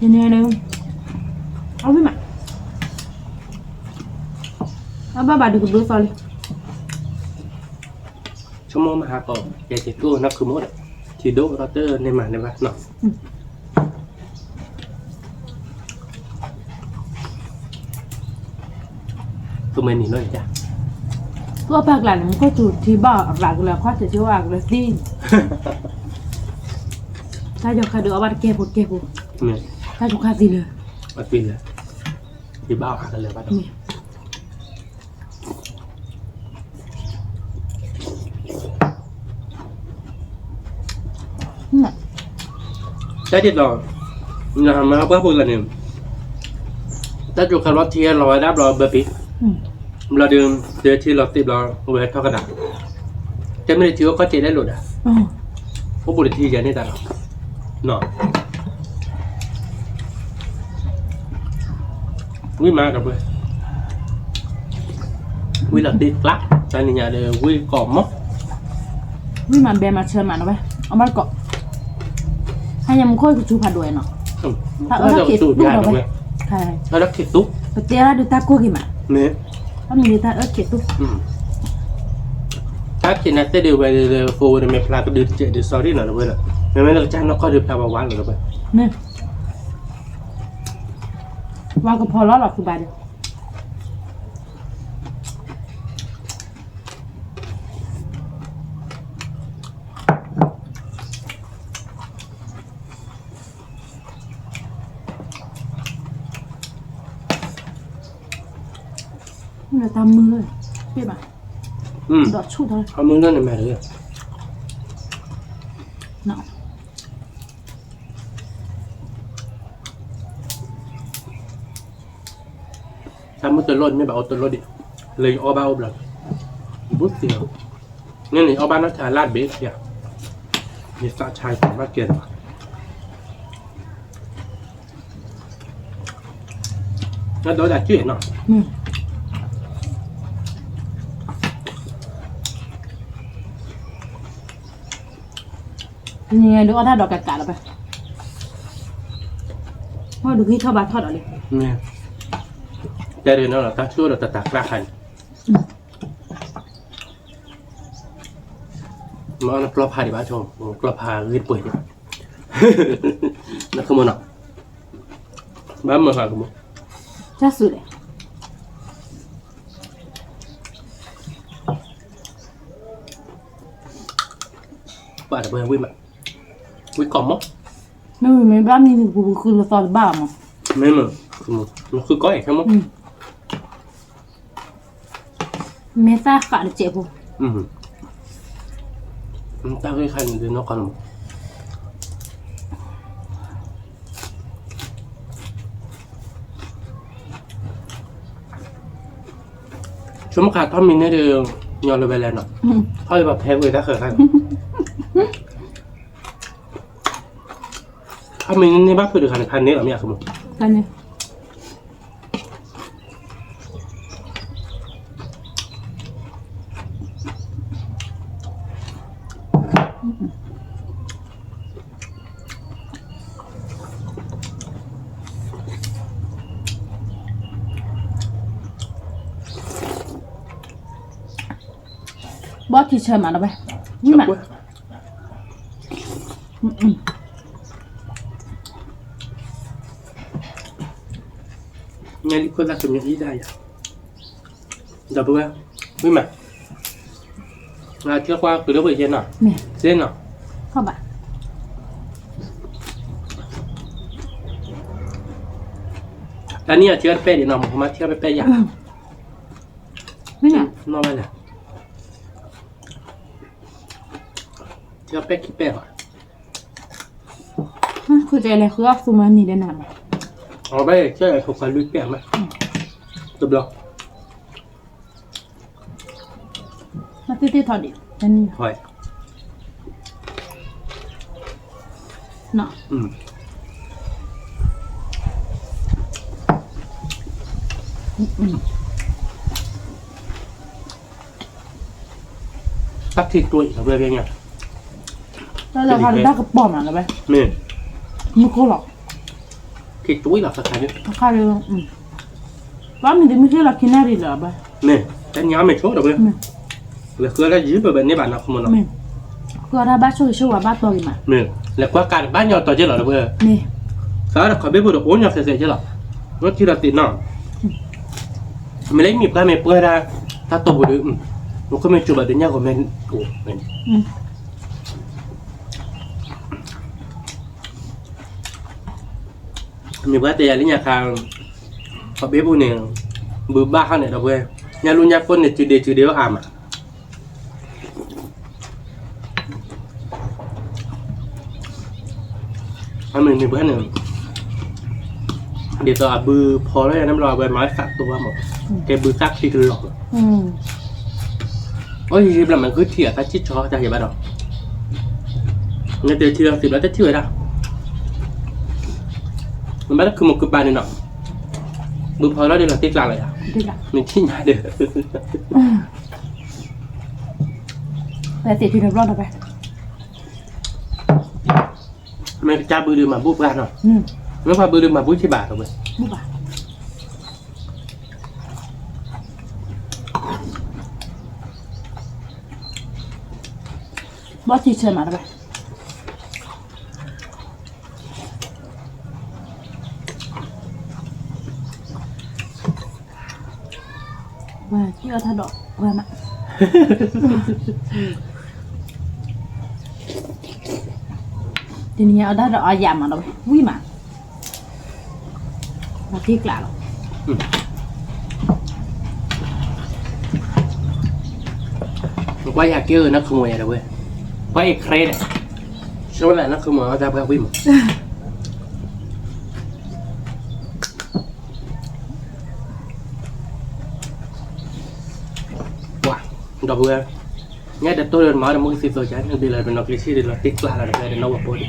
ยังไงเนี่ยเอาพี่มาเอาบ้าบาดูกับดูซอเลย trong mô mà hà cổ cái chỉ cô nó cứ mốt thì đỗ nó tơ nên mà này bạn nó tụi mình nhìn nó chả ตัวปากหลานมันก็จุดที่บ่ออักหลานกูแล้วข้อจะชื่อว่าอักเลยสิถ้าจะขาดเดือบัตรเก็บปุ๊บ nè ถ้าจะขาดสิเลย bắt pin là thì bao hạt là bắt đầu นี่ นี่ cái gì đó là mà bác bùi là niềm ta chụp khăn lót chia lòi đáp lòi bờ pí อืม là đường để chia lọt tiệp lòi về thao cái nào cái mấy chứa có chế đấy luôn à อ๋อ có bùi thì giờ này ta nó quý ma rồi quý là tiệp lắc tại nhà đều quý cỏ mốc วิมันแบมาเชิญมาเนาะไปเอามาเกาะให้ยังมึงค่อยกูชูผัดด้วยเนาะ ถ้าเราสูตรยาด้วย ใช่ ถ้าเราเข็ดตุ๊ก ไปเตี้ยแล้วดูตากูกี่มา เนี่ย ถ้ามีตาเข็ดตุ๊ก ถ้าเข็ดนะแต่เดี๋ยวไปเดี๋ยวโฟนไม่พลาดก็ดื้อเจดื้อซอรี่หน่อยด้วยล่ะไม่เราจ้างเราก็ดื้อพลาดมาวันเลยด้วย นี่วางก็พอแล้วหรอกคือบาทเดียว จะตามมือเลยเป๊ะป่ะดอดชุดเลย เอามือนั่นแม่เลย เนาะ ถ้ามือตัวรถไม่แบบเอาตัวรถดิเลยเอาบ้าแบบบุ๊สเสียวนี่นี่เอาบ้านนักชาลาดเบสเนี่ยมีสะชายของบ้านเกียรติแล้วโดนด่าชื่อเนาะ นี่ไงดูเอาถ้าดอกกาดๆแล้วไปพ่อดูที่เข้าบาทอดเอาเลย เนี่ยแต่เดี๋ยวนั้นเราตั้งชื่อเราตัดตักราคันมันกลัวพาดิบ้าชมกลัวพาเรียบเปื่อยเนี่ยนั่นคือมันอ่ะบ้านเมืองอะไรกันมั้ง จ้าสุดเลย บ้านเมืองวิ่งมาวิ่งกล่อมมั้ง ไม่บ้านนี่คือเราตอนบ้ามั้ง ไม่เหมือนมันคือก้อยใช่มั้ง เมซ่ากะเจ็บปุ๊ มันตั้งให้ใครเดินนอกกันช่วงขาดท่อมินได้เดือนยอนเลยไปแล้วเนาะท่อแบบแพ้เลยถ้าเกิดใครท่อมินนี่บ้าคือเดือนพันนี้หรอไม่อยากสมมติ กันเนี่ย บอสที่เชิญมาแล้วไปวิ่งมา งานที่คนรักคนนี้ได้อะดับเบิ้ลวิ่งมาเที่ยวกว่าคือเรื่องเย็นอ่ะ แม่ เส้นอ่ะ เข้าบ่า อันนี้เที่ยวเป๊ะดีเนาะผมมาเที่ยวเป๊ะอย่าง ไม่ไง นอกไปเลยเที่ยวเป๊ะคิดเป๊ะอ่ะ คือใจอะไรคือซูมานี่ได้นานไหม เอาไปเที่ยวถูกกันลุยเป๊ะไหมจบแล้ว มาตื้อๆถอดดิอันนี้ หอย เนาะ ตักที่ตัวอีกเลยเป็นไง แล้วเราทำได้กระป๋อมอ่ะแล้วไป นี่ ไม่โคหรอก ที่ตัวอีกหลักสักการนี่ ข้าวเลยว่ามันจะไม่ใช่เรากินได้หรือเปล่า นี่แต่ยามไม่ชอบดับเบิ้ลแล้วคืออะไรยืมแบบนี้บ้านเราขโมยเนาะ ไม่คือถ้าบ้านช่วยช่วยว่าบ้านตัวกี่มา นี่แล้วก็การบ้านยอต่อเจ้าหรอดับเบิ้ล นี่ สารเขาไม่พูดโอ้ยอยากเสียเจ้าหรอรถที่เราติดเนาะไม่ได้มีปลาไม่เปื่อยได้ถ้าตัวบุตรมันก็ไม่จุบแบบนี้ก็ไม่โอ้เป็นมีว่าแต่ยาลิ้นยาคางเขาเบี้ยบุเนี่ยบืบ้าข้างเนี่ยเราเว้ยยาลุนยาคนเนี่ยจืดเดียวอ่ะมาอันมีเพื่อนหนึ่งเดี๋ยวตัวบือพอแล้วน้ำรอใบไม้สักตัวหมดแกบือซักที่กันหลอกโอ้ยจริงๆแล้วมันคือเถี่ยถ้าชิดชอจะเห็นบ้านหรอเนี่ยเดี๋ยวเชื่อสิบแล้วจะเชื่อได้มันไม่ได้คือหมกกึบบานนี่เนาะบือพอแล้วเดี๋ยวเราติดกลางเลยอ่ะ ดีละ มันที่ไหนเด้อ แต่ติดที่เรียบร้อยแล้วไป มันจะบือดืมมาบุบกันเนาะไม่พอบือดืมมาบุบที่บาทหรอกเว้ย บุบะบอสที่เชิญมาแล้วไปว่าที่เอาถ้าดอกว่ามาทีนี้เอาได้ดอกเอายามาแล้วไปวิ่งมาที่กลางหรอ ว่าอยากเจอนักขโมยอะไรเว้ยว่าไอ้เครดเนี่ยใช่ไหมล่ะนักขโมยเขาจะไปวิ่งว้าดอกเว้ยเนี่ยเดี๋ยวตัวเดินมาเดี๋ยวมึงสิตัวฉันเดี๋ยวเลยเป็นนกลิชี่เดี๋ยวติ๊กปลาอะไรเดี๋ยวน้องบอกดิ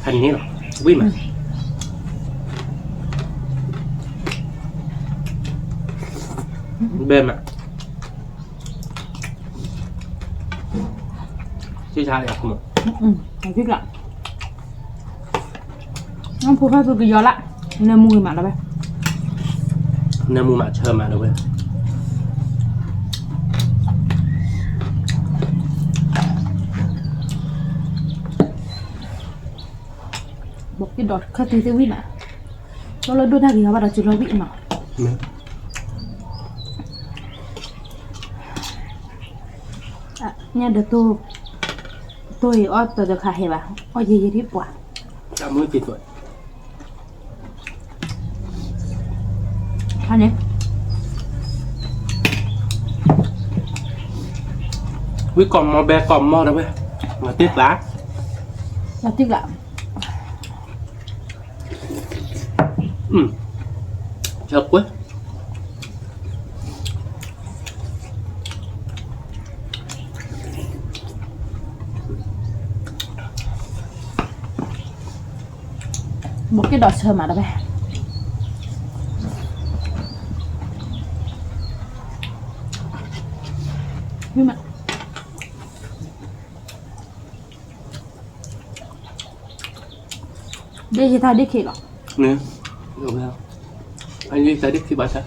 ทันนี้หรอวิ่งมาเบมอ่ะชื่อชาเลยอ่ะคุณหมอ เอาพริกละน้องพูดข้าวสุกยอละเนื้อมูมาแล้วไป เนื้อมูมาเชิญมาเลยเว้ยบอกกินดอดข้าวตีเซวินอ่ะเราดูหน้ากี่ครับว่าเราจุดเราวิ่งเนาะเนี่ยเดี๋ยวตัวอ้อตัวจะขายป่ะอ้อเยอะๆที่ปวด จับมือติดตัว อันนี้ วิกล่อมมาแบกล่อมมอนะเว้ยมาติดละ เราติ๊กละ เชิบเว้ย บอกกินดอดเชิญมาแล้วไปนี่มันได้ที่ท่าได้เขตหรอ เนี่ยดูแล้วอันนี้tadi si baca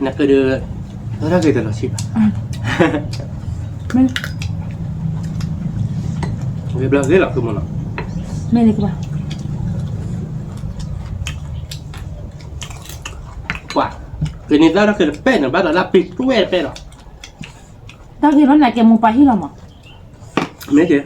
nak ada orang kita lah sih ไม่ dia bilang dia lah ke mana ไม่เลยป่ะ wah ini dah ke depan dah dah lapis tu depan dah ถ้าคิดว่าไหนแกมูไปที่เราหมอ ni dia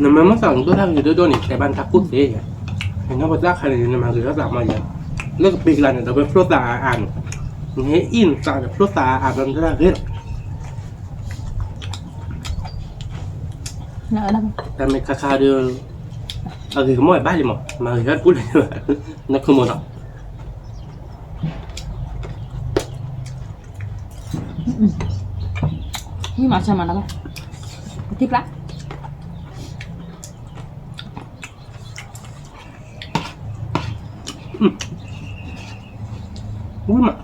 Nama masa tu dah gitu ni, saya ban takut deh ya. Yang apa tak kali ni nama kita tak macam. Lalu pikiran itu berperusahaan. Ini insan perusahaan dan dah gitu. เนอะแล้ว Tapi kakak dia, lagi kemana balik mah? Mari kan pulang. Nak kemana? นี่มาเชิญมาแล้วไปติ๊กละ Ui mà,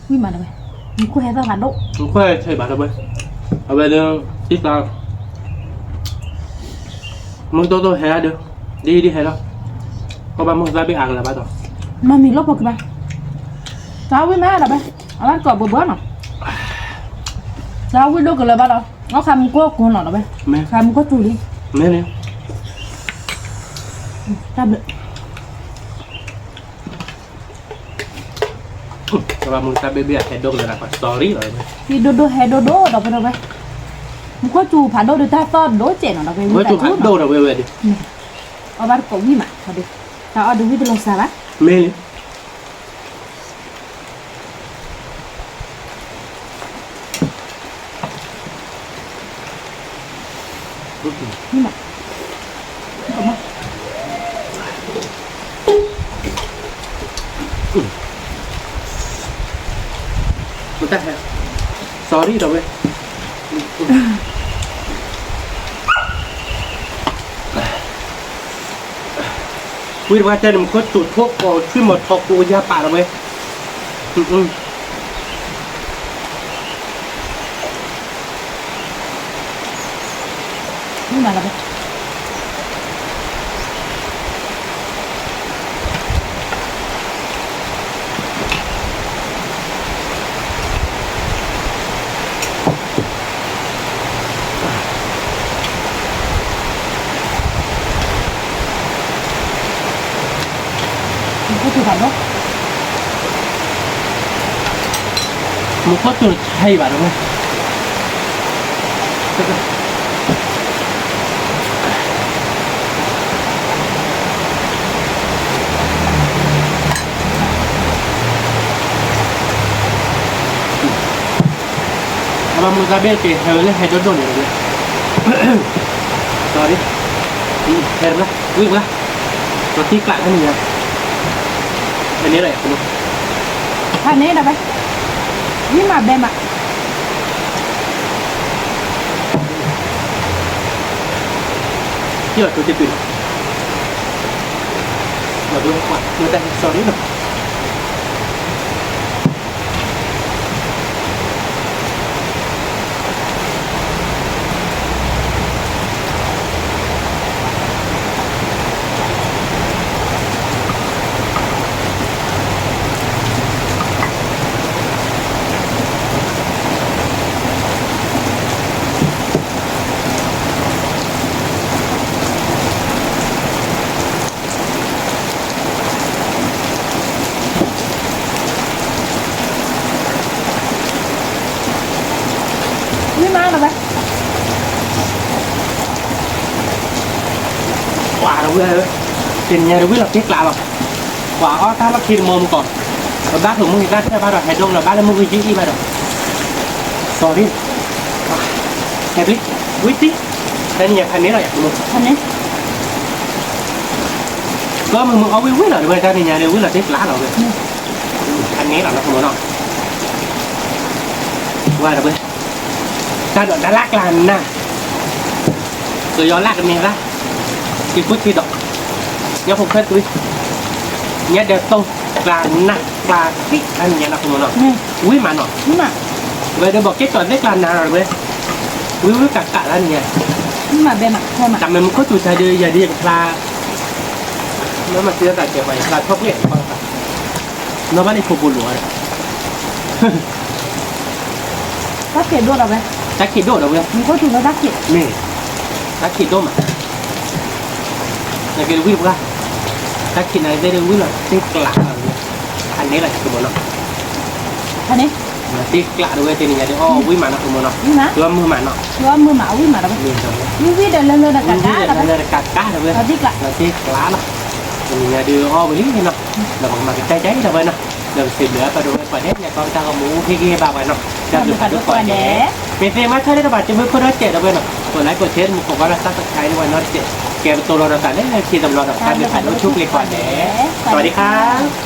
วิ่งมาแล้วไปมีคู่แฮร์ผ่านโลก không phải chơi bạn đâu bây. Ở bên đây tiếp là,มึงตัวแห่เด้อดีแห่แล้วก็บ้านมึงได้ไปอ่างแล้วบ้านต่อ มันมีโลกปกติเจ้าวิ่งมาแล้วไปเอาบ้านกรอบเบื่อหน่อยเจ้าวิ่งโลกกันเลยบ้านเราเอาคำก็กูหน่อยไป แม่ คำก็จูดิ แม่เนี่ย จับเลย ก็บ้านมึงได้ไปเบียดแห่ดงเลยนะก็สตอรี่เลยไหม พี่โดแฮโดเราไปเราไปมันก็จูผ่านโดดูท่าต้อนโดเจ๋งหน่อยไป เมื่อจุกหันโดนเอาเว้ยดิ เอาบ้านกรอบวิ่งมาพอดีแต่เอาดูวิ่งไปลงสาระ แม่เนี่ย นี่มาเอามา มึงได้แห่สตอรี่เราเว้ยวิธีการเจอมันก็จุดพวกก็ช่วยหมดทอกกูยาป่าเราเว้ยนี่มาแล้วไป ก็คือผ่านเนาะ มันก็จุดใช่ป่ะเราเว้ย ba mua ra bên cái hơi lên hay đốt đồn này rồi đi thêm ra quyết ra nó tích lại cái này cái này này không อันนี้นะไปนี่มาเบมอ่ะ chưa tôi tiếp tục mà tôi không tôi đang sau đấy rồiนี่มานะไป quả đâu ơi tiền nhà đâu biết là kết lạ bằng quả ó ta là khi mồm còn và bác của người ta sẽ ba rồi hay đông là bác là mua cái gì ba rồi sorry hẹp đi quyết tí đây nhà anh ấy là một อันนี้ có mà có quyết là người ta thì nhà đều quyết là kết lá rồi anh ấy là nó không muốn đâu qua rồi ta đợi đã lắc làm nè rồi gió lắc mình ra cái phút khi động nhớ không hết túi nhớ đều tông là nặng và cái anh nhà là không muốn đâu quý mà nó นี่มา vậy để bỏ kết toàn rất là nào rồi quý cả cả anh nhà นี่มาเบมอ่ะใช่มา chậm mình có chủ sai đưa giờ đi là nó mà chưa tại kiểu vậy là thoát miệng nó bắt đi phục vụ lúa ถ้าเขียนด้วยเราไป chắc chỉ đổ đâu vậy มันก็ถูกแล้วถ้าเขียน nè chắc chỉ đổ mà này cái quý ra chắc chỉ này đây là quý là tiếc lạ rồi anh ấy là cái bộ nó อันนี้ tiếc lạ rồi thì nhà đi ho quý mà nó không nó นี่นะ ตัวมือมันเนาะ ตัวมือหมาวิ่งมาเราไป นี่ตรงนี้ วิ่งวิ่งเดินเดินเดินกัน นี่ ก้าเราไป เลยกัดก้าเลย เราที่กะ là tiếc lạ lắm thì nhà đưa ho với lý thì nó là bằng mà cái cháy rồi vậy nó được xịt lửa và rồi quả đét nhà con ta có mũ khi kia vào vậy nó cho được cả đứa quả đétเป็นเฟมัสเท่าไหร่บาทจะไม่ค่อยได้เจ็ดเอาไปหรอกกดไลค์กดแชร์ผมก็รักษาใช้ด้วยนอตเจ็ดแกเป็นตัวเราต่างๆเล่นในทีมตำรวจต่างๆเป็นผ่านรถชุกเล็กกว่าแหนสวัสดีครับ